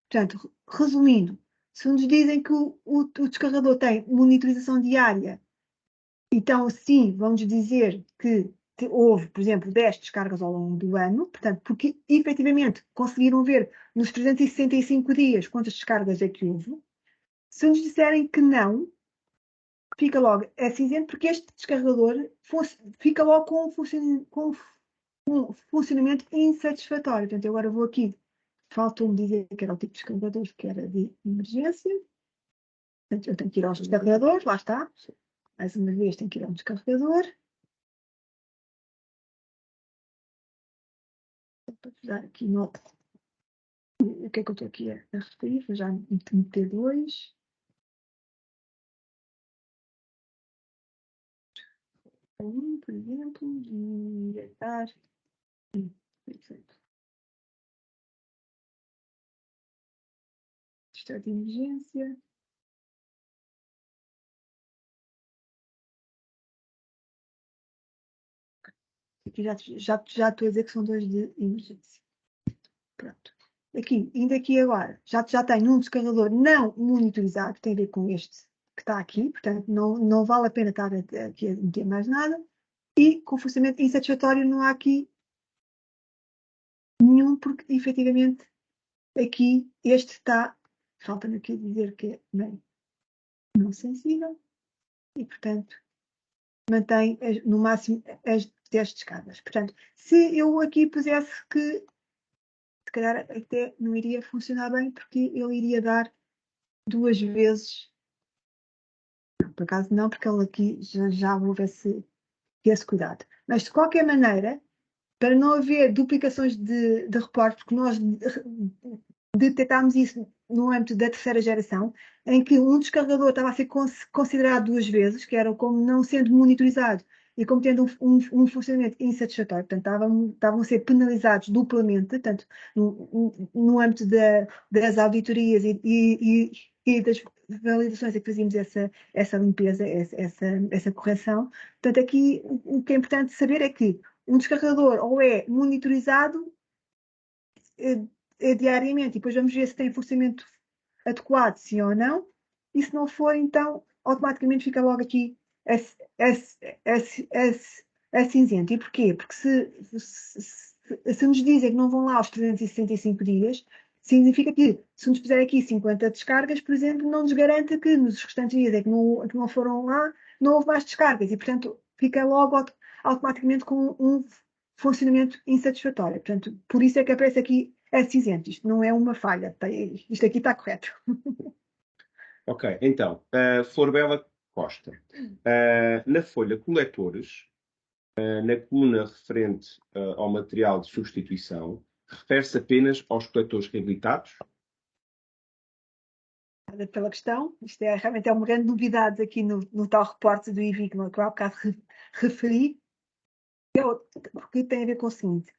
Portanto, resumindo, se nos dizem que o descarregador tem monitorização diária, então sim, vamos dizer que houve, por exemplo, 10 descargas ao longo do ano, portanto, porque efetivamente conseguiram ver nos 365 dias quantas descargas é que houve. Se nos disserem que não, fica logo cinzento, porque este descarregador fica logo com um funcionamento insatisfatório. Portanto, eu agora vou aqui, faltou-me dizer que era o tipo de descarregador que era de emergência. Portanto, eu tenho que ir aos descarregadores, lá está. Mais uma vez, tenho que ir a um descarregador. Para dar aqui nota. O que é que eu estou aqui a referir? Vou já meter 2. Por exemplo, e dar. Perfeito. Estado de emergência. Aqui já estou a dizer que são 2 de emergência. Pronto. Ainda aqui agora, já tenho um descarregador não monitorizado, que tem a ver com este que está aqui, portanto não vale a pena estar aqui a meter mais nada. E com funcionamento insatisfatório não há aqui nenhum, porque efetivamente aqui este está, falta-me aqui dizer que é bem não sensível, e portanto mantém no máximo as 10 descargas. Portanto, se eu aqui pusesse que, se calhar até não iria funcionar bem, porque ele iria dar 2 vezes. Não, por acaso não, porque ele aqui já houve esse cuidado. Mas, de qualquer maneira, para não haver duplicações de reportes, porque nós detectámos isso no âmbito da terceira geração, em que um descarregador estava a ser considerado 2 vezes, que era como não sendo monitorizado e como tendo um funcionamento insatisfatório. Portanto, estavam a ser penalizados duplamente, portanto, no âmbito das auditorias e das validações é que fazíamos essa limpeza, essa correção. Portanto, aqui o que é importante saber é que um descarregador ou é monitorizado diariamente, e depois vamos ver se tem funcionamento adequado, sim ou não, e se não for, então automaticamente fica logo aqui a cinzento. E porquê? Porque se nos dizem que não vão lá aos 365 dias, significa que se nos puser aqui 50 descargas, por exemplo, não nos garanta que nos restantes dias é que não foram lá, não houve mais descargas e, portanto, fica logo automaticamente com um funcionamento insatisfatório. Portanto, por isso é que aparece aqui cinzento. Isto não é uma falha. Isto aqui está correto. Ok, então, Flor Bela Costa. Na folha coletores, na coluna referente ao material de substituição, refere-se apenas aos coletores reabilitados? Pela questão, isto realmente é uma grande novidade aqui no tal reporte do IVI que eu há bocado referi, porque tem a ver com o seguinte.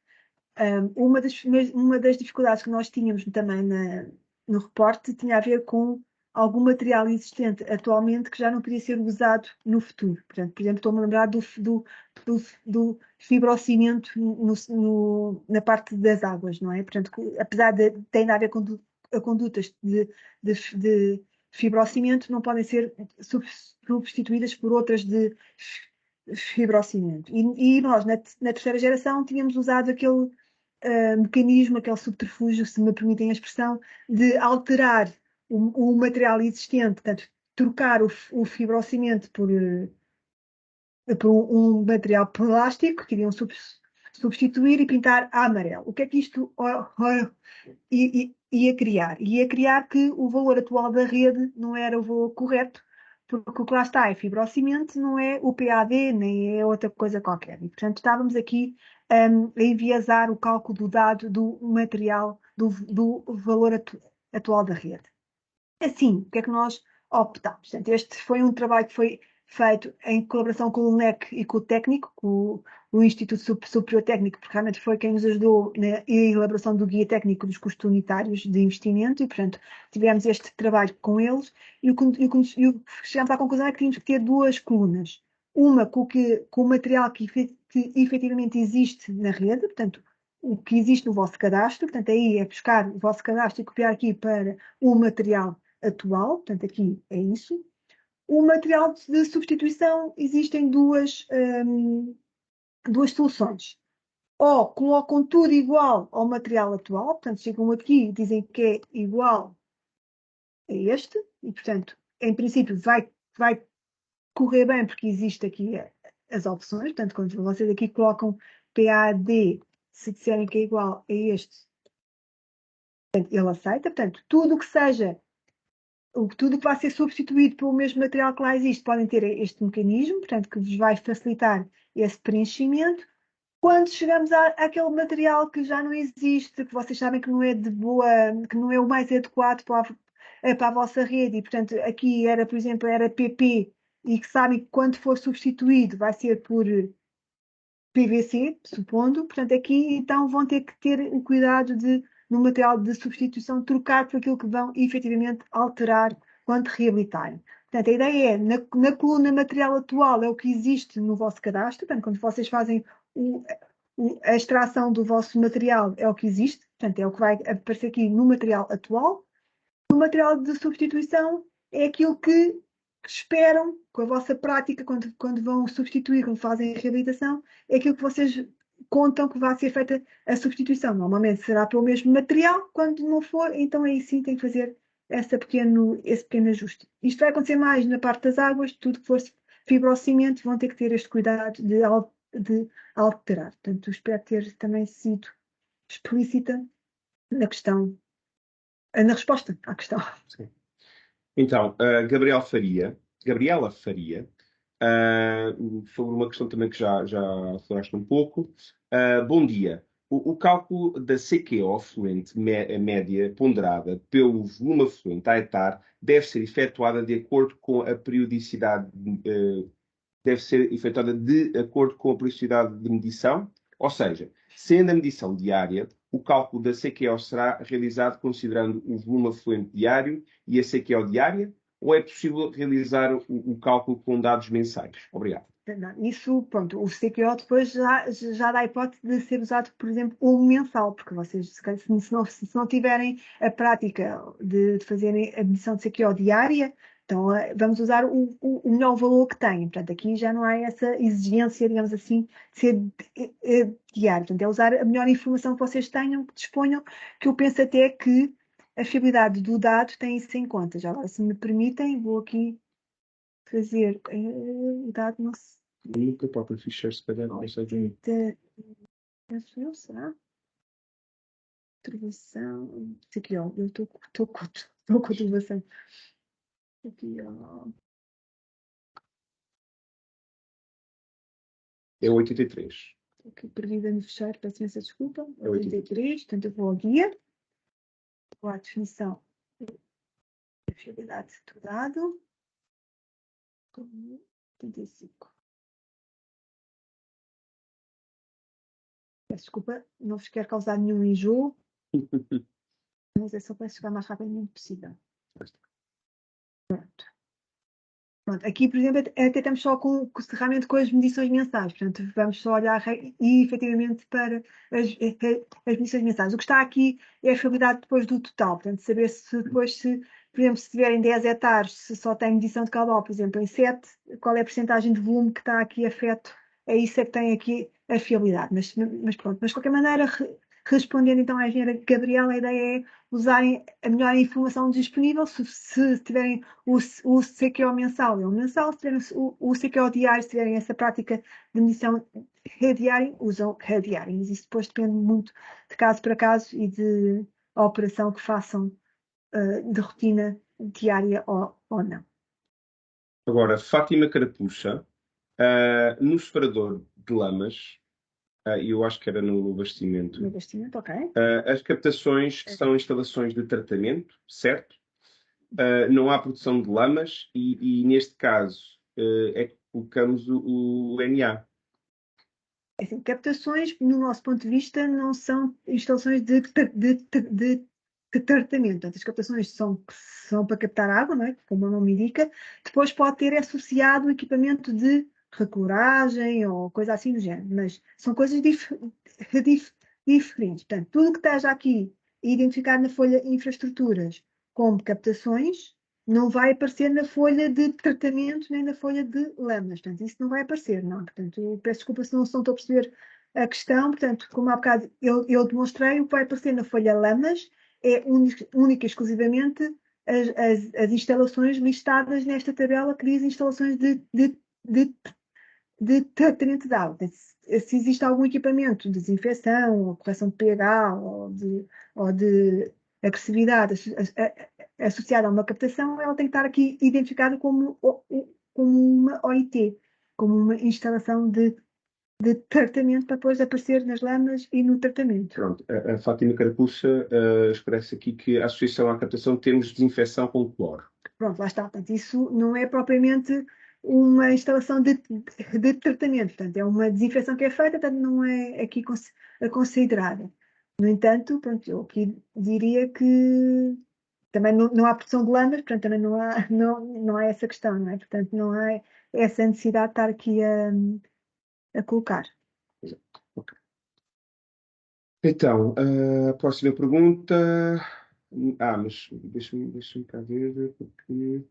Uma das dificuldades que nós tínhamos também no reporte tinha a ver com algum material existente atualmente que já não podia ser usado no futuro. Portanto, por exemplo, estou-me a lembrar do fibrocimento na parte das águas, não é? Portanto, apesar de ter a ver com condutas de fibrocimento, não podem ser substituídas por outras de fibrocimento. E nós, na terceira geração, tínhamos usado aquele mecanismo, aquele subterfúgio, se me permitem a expressão, de alterar o material existente, portanto, trocar o fibrocimento por um material plástico, que iriam substituir e pintar a amarelo. O que é que isto ia criar? Ia criar que o valor atual da rede não era o valor correto, porque o que lá está é fibrocimento, não é o PAD, nem é outra coisa qualquer. E, portanto, estávamos aqui a enviesar o cálculo do dado do material, do valor atual da rede. Assim, o que é que nós optámos? Portanto, este foi um trabalho que foi feito em colaboração com o NEC e com o técnico, com o Instituto Superior Técnico, porque realmente foi quem nos ajudou na elaboração do guia técnico dos custos unitários de investimento e, portanto, tivemos este trabalho com eles e chegámos à conclusão é que tínhamos que ter 2 colunas. Uma com o material que efetivamente existe na rede, portanto, o que existe no vosso cadastro, portanto, aí é buscar o vosso cadastro e copiar aqui para o material atual, portanto, aqui é isso. O material de substituição existem duas soluções. Ou colocam tudo igual ao material atual, portanto, chegam aqui e dizem que é igual a este, e, portanto, em princípio vai correr bem, porque existe aqui as opções, portanto, quando vocês aqui colocam PAD, se disserem que é igual a este, portanto, ele aceita, portanto, tudo que seja tudo que vai ser substituído pelo mesmo material que lá existe podem ter este mecanismo, portanto, que vos vai facilitar esse preenchimento. Quando chegamos àquele material que já não existe, que vocês sabem que não é de boa, que não é o mais adequado para a vossa rede, e portanto aqui era, por exemplo, era PP, e que sabem que quando for substituído vai ser por PVC, supondo, portanto aqui então vão ter que ter o cuidado de, no material de substituição, trocar por aquilo que vão efetivamente alterar quando reabilitarem. Portanto, a ideia é, na coluna material atual é o que existe no vosso cadastro, portanto, quando vocês fazem a extração do vosso material é o que existe, portanto, é o que vai aparecer aqui no material atual. No material de substituição é aquilo que esperam com a vossa prática, quando vão substituir, quando fazem a reabilitação, é aquilo que vocês contam que vai ser feita a substituição. Normalmente será pelo mesmo material, quando não for, então aí sim tem que fazer esse pequeno ajuste. Isto vai acontecer mais na parte das águas, tudo que for fibrocimento, vão ter que ter este cuidado de alterar. Portanto, espero ter também sido explícita na questão, na resposta à questão. Sim. Então, Gabriela Faria sobre uma questão também que já falaste um pouco. Bom dia. O cálculo da CQO fluente média ponderada pelo volume afluente à hectare deve ser efetuada de acordo com a periodicidade, deve ser efetuada de acordo com a periodicidade de medição, ou seja, sendo a medição diária, o cálculo da CQO será realizado considerando o volume afluente diário e a CQO diária, ou é possível realizar o cálculo com dados mensais? Obrigado. Isso, pronto, o CQO depois já dá a hipótese de ser usado, por exemplo, o mensal, porque vocês, se não tiverem a prática de fazerem a medição de CQO diária, então vamos usar o melhor valor que têm. Portanto, aqui já não há essa exigência, digamos assim, de ser diário. Portanto, é usar a melhor informação que vocês tenham, que disponham, que eu penso até que a fiabilidade do dado tem isso em conta. Já agora, se me permitem, vou aqui fazer o dado, não sei. Nunca próprio ficheiro, se calhar, consegue. Penso eu, será? Turbação. Aqui, ó. Eu estou com turbação. Aqui, ó. É 83. Estou aqui perdida no fecheiro, peço imensa desculpa. É 83. Portanto, eu vou ao guia. Vou à definição da fiabilidade do dado. 85. Peço desculpa, não vos quero causar nenhum enjoo, mas é só para chegar o mais rapidamente possível. Pronto. Pronto. Aqui, por exemplo, até estamos só realmente com as medições mensais. Portanto, vamos só olhar e efetivamente para as medições mensais. O que está aqui é a fiabilidade depois do total. Portanto, saber se depois, por exemplo, se tiverem 10 hectares, se só tem medição de caudal, por exemplo, em 7, qual é a percentagem de volume que está aqui afeto? É isso é que tem aqui a fiabilidade. Mas pronto, mas de qualquer maneira, respondendo então à engenheira Gabriela, a ideia é usarem a melhor informação disponível. Se tiverem o CQO mensal, é o mensal. Se tiverem o CQO diário, se tiverem essa prática de medição diária, usam diário. Mas isso depois depende muito de caso para caso e de a operação que façam de rotina diária ou não. Agora, Fátima Carapuça, no separador de lamas, eu acho que era no abastecimento. No investimento, ok. As captações são instalações de tratamento, certo? Não há produção de lamas e neste caso é que colocamos o NA. Assim, captações, no nosso ponto de vista, não são instalações de tratamento. Portanto, as captações são para captar água, não é? Como o nome indica. Depois pode ter associado equipamento de recuragem ou coisa assim do género, mas são coisas diferentes. Portanto, tudo que esteja aqui identificado na folha infraestruturas como captações não vai aparecer na folha de tratamento nem na folha de lamas. Portanto, isso não vai aparecer, não. Portanto, eu peço desculpa se não estou a perceber a questão. Portanto, como há bocado eu demonstrei, o que vai aparecer na folha lamas é única e exclusivamente as instalações listadas nesta tabela que diz instalações de tratamento de água. Se existe algum equipamento de desinfecção, ou correção de pH, ou de agressividade associada a uma captação, ela tem que estar aqui identificada como uma OIT, como uma instalação de tratamento para depois aparecer nas lamas e no tratamento. Pronto, a Fátima Carapuça esclarece aqui que a associação à captação temos desinfecção com cloro. Pronto, lá está. Portanto, isso não é propriamente uma instalação de tratamento. Portanto, é uma desinfecção que é feita, portanto, não é aqui considerada. No entanto, pronto, eu aqui diria que também não há produção de lamas, portanto, também não há essa questão, não é? Portanto, não há essa necessidade de estar aqui a colocar. Exato. Okay. Então, a próxima pergunta. Mas deixa-me cá ver, porque.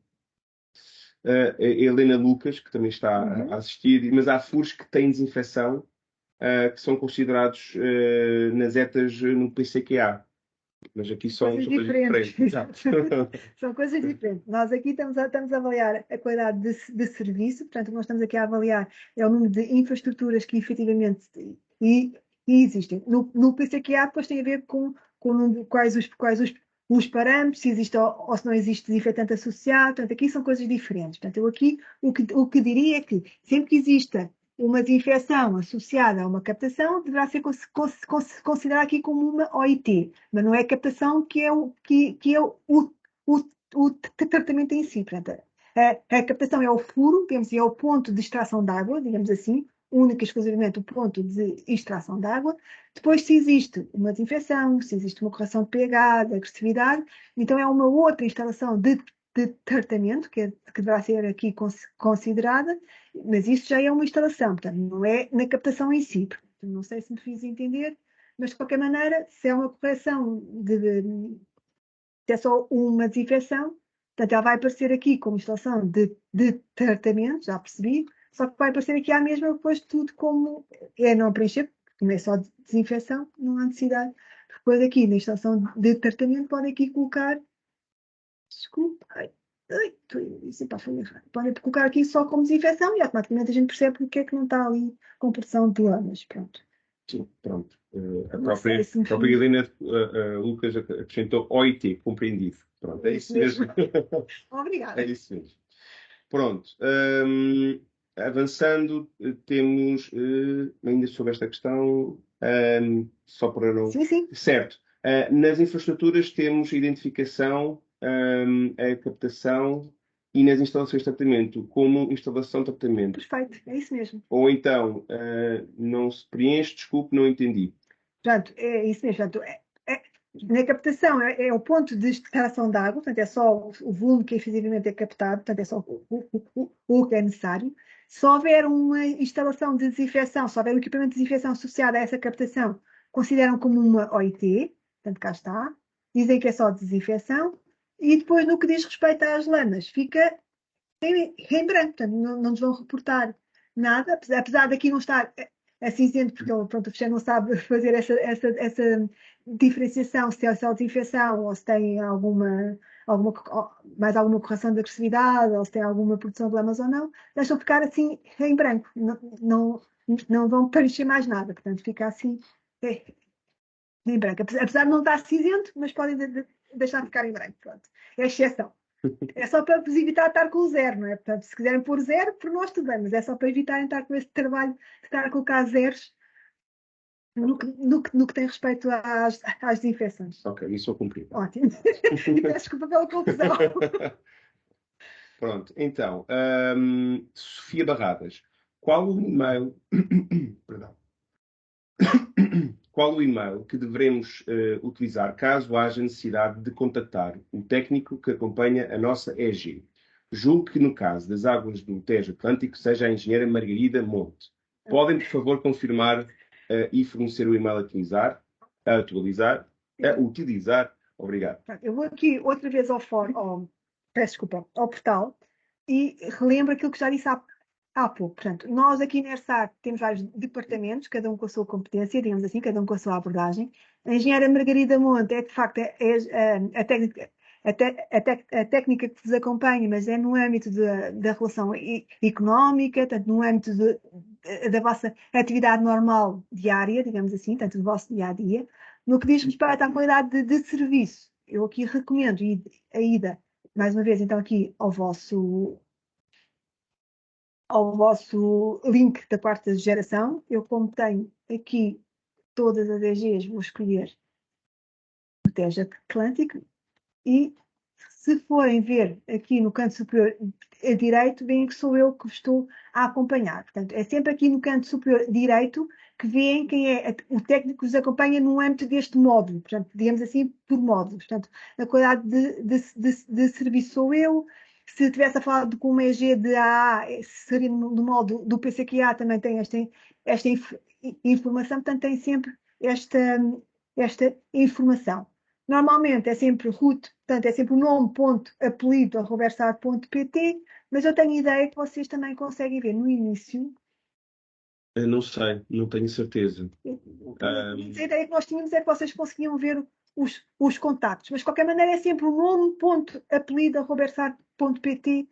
A Helena Lucas, que também está a assistir, mas há furos que têm desinfecção, que são considerados nas ETAs no PCQA. Mas aqui são coisas diferentes. São coisas diferentes. Nós aqui estamos a avaliar a qualidade de serviço, portanto, o que nós estamos aqui a avaliar é o número de infraestruturas que efetivamente existem. No PCQA depois tem a ver com quais os parâmetros, se existe ou se não existe desinfetante associado. Portanto, aqui são coisas diferentes. Portanto, eu aqui o que diria é que sempre que exista uma desinfecção associada a uma captação, deverá ser considerada aqui como uma OIT, mas não é a captação que é o tratamento em si. Portanto, a captação é o furo, digamos, é o ponto de extração de água, digamos assim, única e exclusivamente o ponto de extração de água. Depois, se existe uma desinfecção, se existe uma correção de pH, de agressividade, então é uma outra instalação de tratamento que deverá ser aqui considerada, mas isso já é uma instalação, portanto, não é na captação em si. Portanto, não sei se me fiz entender, mas de qualquer maneira, se é uma correção se é só uma desinfecção, portanto, ela vai aparecer aqui como instalação de tratamento, já percebi, só que vai aparecer aqui à mesma depois de tudo como é não preencher, porque não é só desinfecção, não há necessidade. Depois aqui na instalação de tratamento pode aqui colocar, desculpa, isso está foi errado. Podem colocar aqui só como desinfecção e automaticamente a gente percebe porque é que não está ali com pressão de lamas, pronto. Sim, pronto. A Não sei própria, se me própria fiz. Helena Lucas acrescentou OIT, compreendido. Pronto, é isso mesmo. Obrigada. É isso mesmo. Pronto. Avançando, temos ainda sobre esta questão, só para não. Sim, sim. Certo. Nas infraestruturas temos a identificação, a captação e nas instalações de tratamento como instalação de tratamento. Perfeito, é isso mesmo. Ou então, não se preenche, desculpe, não entendi. Portanto, é isso mesmo. Portanto, na captação é o ponto de extração de água, portanto, é só o volume que efetivamente é captado, portanto, é só o que é necessário. Se houver uma instalação de desinfecção, se houver um equipamento de desinfecção associado a essa captação, consideram como uma OIT, portanto, cá está. Dizem que é só desinfecção. E depois, no que diz respeito às lamas, fica em branco, portanto, não nos vão reportar nada, apesar daqui não estar cinzento, porque pronto, o Fechê não sabe fazer essa diferenciação, se é só desinfecção ou se tem mais alguma correção de agressividade ou se tem alguma produção de lamas ou não, deixam ficar assim em branco, não vão preencher mais nada, portanto fica assim em branco, apesar de não estar cinzento, mas podem deixar ficar em branco, pronto, é exceção. É só para vos evitar estar com o zero, não é? Portanto, se quiserem pôr zero, por nós tudo bem, mas é só para evitarem estar com esse trabalho de estar a colocar zeros no que tem respeito às desinfecções. Ok, isso eu cumpri. Ótimo. Peço desculpa pela confusão. Pronto, então, Sofia Barradas, qual o e-mail, perdão, qual o e-mail que devemos utilizar caso haja necessidade de contactar o técnico que acompanha a nossa EG? Julgo que no caso das águas do Tejo Atlântico seja a engenheira Margarida Monte. Podem, por favor, confirmar e fornecer o e-mail a utilizar? Obrigado. Eu vou aqui outra vez peço desculpa, ao portal e relembro aquilo que já disse há pouco. Portanto, nós aqui na ERSAC temos vários departamentos, cada um com a sua competência, digamos assim, cada um com a sua abordagem. A engenheira Margarida Monte é, de facto, a técnica. A técnica que vos acompanha, mas é no âmbito da relação económica, portanto, no âmbito da vossa atividade normal diária, digamos assim, portanto, do vosso dia a dia. No que diz respeito à qualidade de serviço, eu aqui recomendo a ida, mais uma vez, então, aqui ao vosso link da quarta geração. Eu, como tenho aqui todas as EGs, vou escolher o Tejo Atlântico e se forem ver aqui no canto superior direito, veem que sou eu que vos estou a acompanhar. Portanto, é sempre aqui no canto superior direito que veem quem é o técnico que vos acompanha no âmbito deste módulo. Portanto, digamos assim, por módulos. Portanto, a qualidade de serviço sou eu. Se estivesse a falar com uma EG de AA, seria no módulo do PCQA, também tem esta informação. Portanto, tem sempre esta informação. Normalmente é sempre root, portanto é sempre o nome, ponto, apelido, @sar.pt, mas eu tenho ideia que vocês também conseguem ver no início. Eu não sei, não tenho certeza. A ideia que nós tínhamos é que vocês conseguiam ver os contactos, mas de qualquer maneira é sempre o nome, ponto, apelido, @sar.pt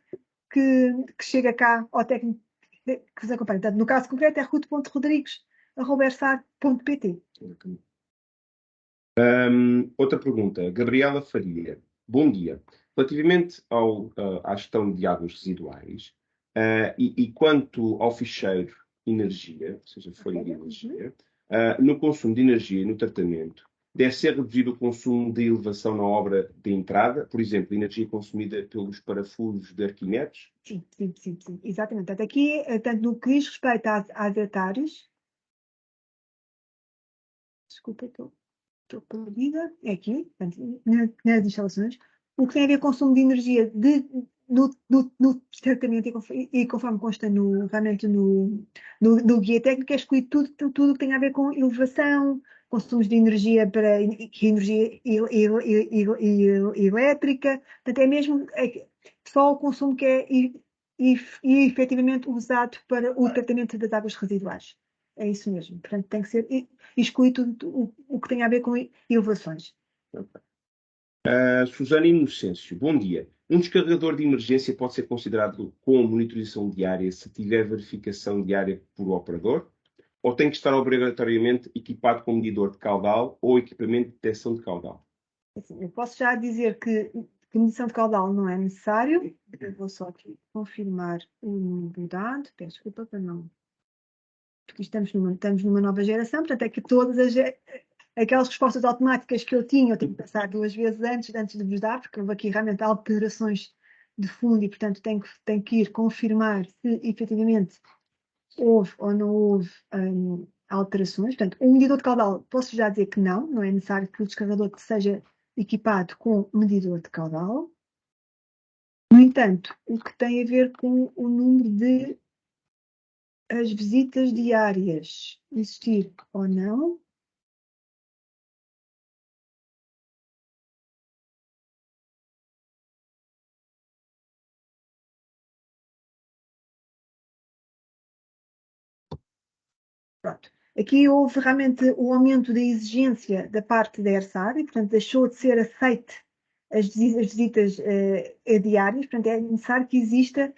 que chega cá ao técnico que vos acompanha. Portanto, no caso concreto é root.rodrigues@sar.pt. Outra pergunta, Gabriela Faria. Bom dia. Relativamente à gestão de águas residuais e quanto ao ficheiro energia, ou seja, folha de energia, no consumo de energia e no tratamento, deve ser reduzido o consumo de elevação na obra de entrada, por exemplo, energia consumida pelos parafusos de Arquimedes? Sim, sim, sim, sim, exatamente. Portanto, aqui, tanto no que diz respeito às etários, desculpa, estou perdida, é aqui, portanto, nas instalações, o que tem a ver com consumo de energia no tratamento e conforme consta realmente no guia técnico, é excluído tudo que tem a ver com elevação, consumos de energia para energia elétrica, portanto, é mesmo só o consumo que é efetivamente usado para o tratamento das águas residuais. É isso mesmo. Portanto, tem que ser excluído tudo o que tem a ver com elevações. Susana Inocêncio, bom dia. Um descarregador de emergência pode ser considerado com monitorização diária se tiver verificação diária por operador? Ou tem que estar obrigatoriamente equipado com medidor de caudal ou equipamento de detecção de caudal? Assim, eu posso já dizer que medição de caudal não é necessário. Eu vou só aqui confirmar o número do dado. Peço desculpa para não. Porque estamos numa nova geração, portanto, é que todas aquelas respostas automáticas que eu tinha, eu tenho que pensar duas vezes antes de vos dar, porque houve aqui realmente alterações de fundo e, portanto, tenho que ir confirmar se efetivamente houve ou não houve alterações. Portanto, o medidor de caudal, posso já dizer que não é necessário que o descarregador seja equipado com medidor de caudal. No entanto, o que tem a ver com o número de as visitas diárias existir ou não, pronto. Aqui houve realmente o aumento da exigência da parte da ERSAD e, portanto, deixou de ser aceite as visitas diárias, portanto, é necessário que exista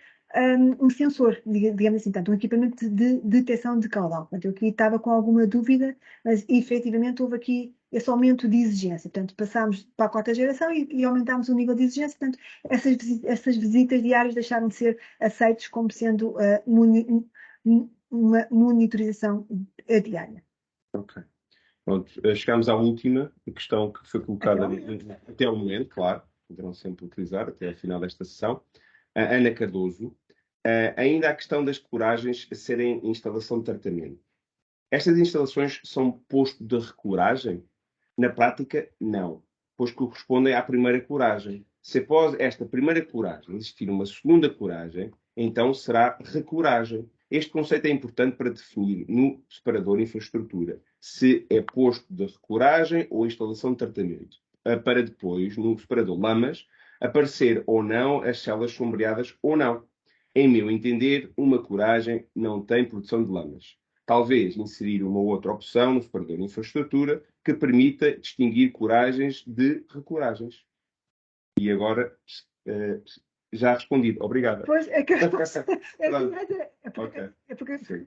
um sensor, digamos assim, portanto, um equipamento de detecção de caudal. Portanto, eu aqui estava com alguma dúvida, mas efetivamente houve aqui esse aumento de exigência. Portanto, passámos para a quarta geração e aumentámos o nível de exigência. Portanto, essas visitas diárias deixaram de ser aceites como sendo uma monitorização diária. Ok. Pronto, chegámos à última questão que foi colocada até ao momento, claro, poderão sempre utilizar até ao final desta sessão. A Ana Cardoso. Ainda a questão das coragens serem instalação de tratamento. Estas instalações são posto de recoragem? Na prática, não, pois correspondem à primeira coragem. Se após esta primeira coragem existir uma segunda coragem, então será recoragem. Este conceito é importante para definir no separador infraestrutura se é posto de recoragem ou instalação de tratamento, para depois, no separador lamas, aparecer ou não as células sombreadas ou não. Em meu entender, uma coragem não tem produção de lamas. Talvez inserir uma outra opção no separador de infraestrutura que permita distinguir coragens de recoragens. E agora já respondi. Obrigada. Pois é que Sim.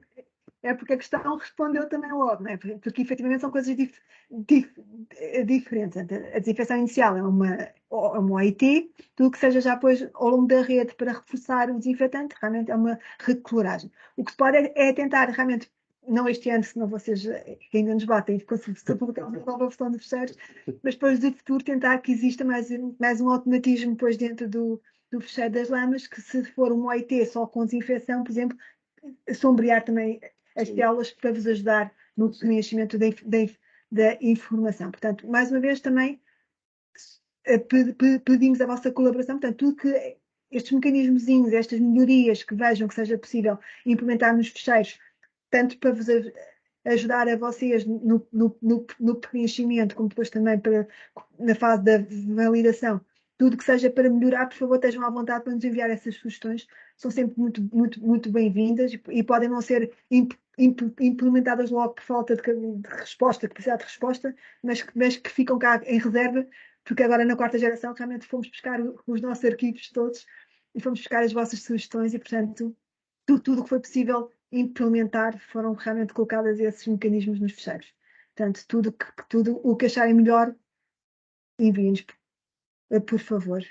é porque a questão respondeu também logo, não é? Porque efetivamente são coisas diferentes. A desinfecção inicial é uma OIT, tudo que seja já depois ao longo da rede para reforçar o desinfetante, realmente é uma recoloragem. O que se pode é tentar realmente, não este ano, senão vocês ainda nos batem se publicar uma nova versão de fecheiros, mas depois do futuro tentar que exista mais um automatismo depois dentro do fecheiro das lamas, que se for um OIT só com desinfecção, por exemplo, sombrear também as telas para vos ajudar no preenchimento da informação. Portanto, mais uma vez também pedimos a vossa colaboração, portanto, tudo que estes mecanismos, estas melhorias que vejam que seja possível implementar nos fecheiros, tanto para vos ajudar a vocês no preenchimento, como depois também na fase da validação, tudo que seja para melhorar, por favor, estejam à vontade para nos enviar essas sugestões, são sempre muito, muito, muito bem-vindas e podem não ser implementadas logo por falta de resposta, capacidade de resposta, mas que ficam cá em reserva, porque agora na quarta geração realmente fomos buscar os nossos arquivos todos e fomos buscar as vossas sugestões e, portanto, tudo o que foi possível implementar foram realmente colocadas esses mecanismos nos fecheiros. Portanto, tudo o que acharem melhor, enviem-nos, por favor.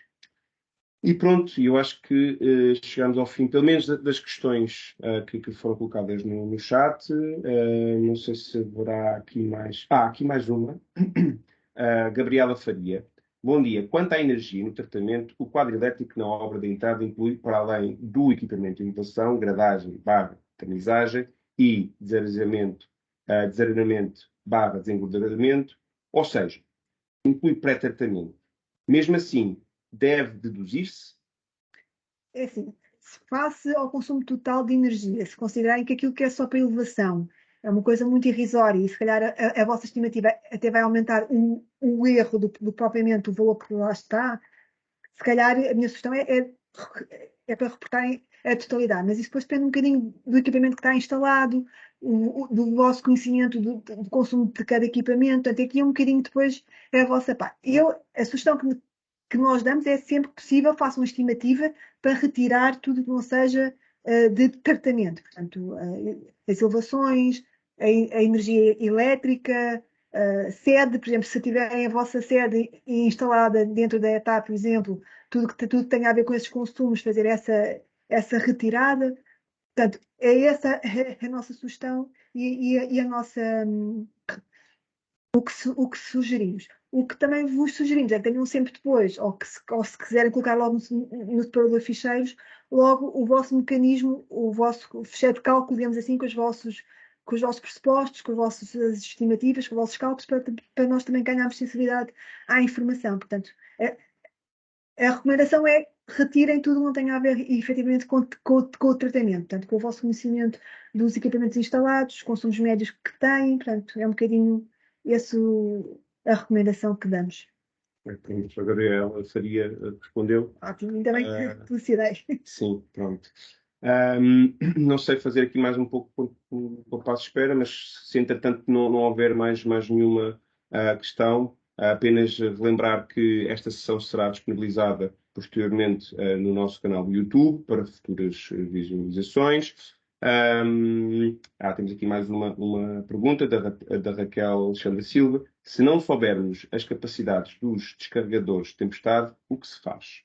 E pronto, eu acho que chegamos ao fim, pelo menos das questões que foram colocadas no chat. Não sei se haverá aqui mais. Aqui mais uma. Gabriela Faria. Bom dia. Quanto à energia no tratamento, o quadro elétrico na obra de entrada inclui, para além do equipamento de inovação, gradagem, tamizagem e desarenamento, desengorduramento, ou seja, inclui pré-tratamento. Mesmo assim, deve deduzir-se? É assim, face ao consumo total de energia, se considerarem que aquilo que é só para elevação é uma coisa muito irrisória e se calhar a vossa estimativa até vai aumentar o erro do propriamente o valor que lá está, se calhar a minha sugestão é para reportarem a totalidade, mas isso depois depende um bocadinho do equipamento que está instalado, do vosso conhecimento do consumo de cada equipamento, portanto aqui é um bocadinho depois a vossa parte. A sugestão que nós damos é sempre que possível, façam uma estimativa para retirar tudo que não seja de tratamento. Portanto, as elevações, a energia elétrica, sede, por exemplo, se tiverem a vossa sede instalada dentro da ETAP, por exemplo, tudo que tenha a ver com esses consumos, fazer essa retirada. Portanto, é essa a nossa sugestão e a nossa. O que sugerimos. O que também vos sugerimos é que tenham sempre depois, ou se quiserem colocar logo no separador de ficheiros, logo o vosso mecanismo, o vosso ficheiro de cálculo, digamos assim, com os vossos pressupostos, com as vossas estimativas, com os vossos cálculos, para nós também ganharmos sensibilidade à informação. Portanto, a recomendação é retirem tudo que não tenha a ver efetivamente com o tratamento, portanto, com o vosso conhecimento dos equipamentos instalados, os consumos médios que têm, portanto, é um bocadinho essa a recomendação que damos. Pronto, a Gabriela Faria respondeu. Ótimo, ainda bem que elucidei. Sim, pronto. Não sei fazer aqui mais um pouco o compasso de espera, mas se entretanto não houver mais nenhuma questão, apenas relembrar que esta sessão será disponibilizada posteriormente no nosso canal do YouTube para futuras visualizações. Temos aqui mais uma pergunta da Raquel Alexandra Silva. Se não soubermos as capacidades dos descarregadores de tempestade, o que se faz?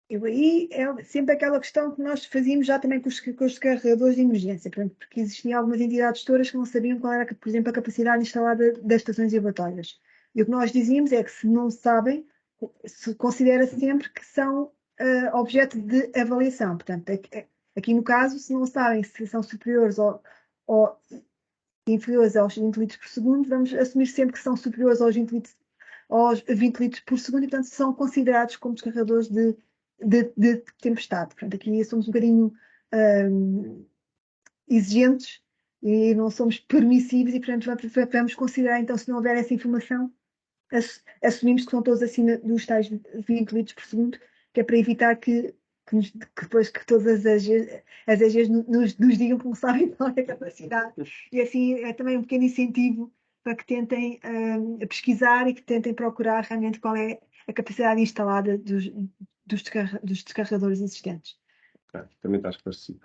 Aí é sempre aquela questão que nós fazíamos já também com os descarregadores de emergência, porque existiam algumas entidades todas que não sabiam qual era, por exemplo, a capacidade instalada das estações elevatórias. E o que nós dizíamos é que se não sabem, se considera sempre que são objeto de avaliação. Portanto, aqui no caso, se não sabem se são superiores ou inferiores aos 20 litros por segundo, vamos assumir sempre que são superiores aos 20 litros por segundo e, portanto, são considerados como descarregadores de tempestade. Portanto, aqui somos um bocadinho exigentes e não somos permissivos e, portanto, vamos considerar, então, se não houver essa informação, assumimos que são todos acima dos tais 20 litros por segundo, que é para evitar que depois que todas as AGs nos digam que não sabem qual é a capacidade. E assim é também um pequeno incentivo para que tentem pesquisar e que tentem procurar realmente qual é a capacidade instalada dos descarregadores existentes. Também está esclarecido.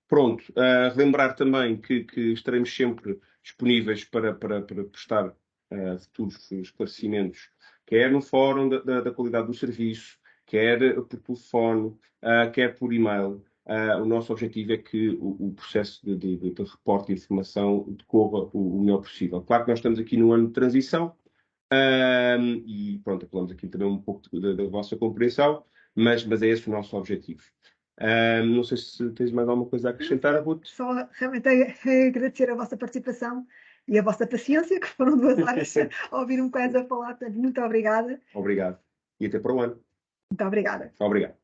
Pronto, relembrar também que estaremos sempre disponíveis para prestar futuros esclarecimentos, quer no fórum da qualidade do serviço, quer por telefone, quer por e-mail. O nosso objetivo é que o processo de reporte de informação decorra o melhor possível. Claro que nós estamos aqui no ano de transição e pronto, apelamos aqui também um pouco da vossa compreensão, mas é esse o nosso objetivo. Não sei se tens mais alguma coisa a acrescentar, Ruth. Só realmente agradecer a vossa participação e a vossa paciência, que foram 2 horas a ouvir um quase a falar. Portanto, muito obrigada. Obrigado. E até para o ano. Muito obrigada. Obrigado.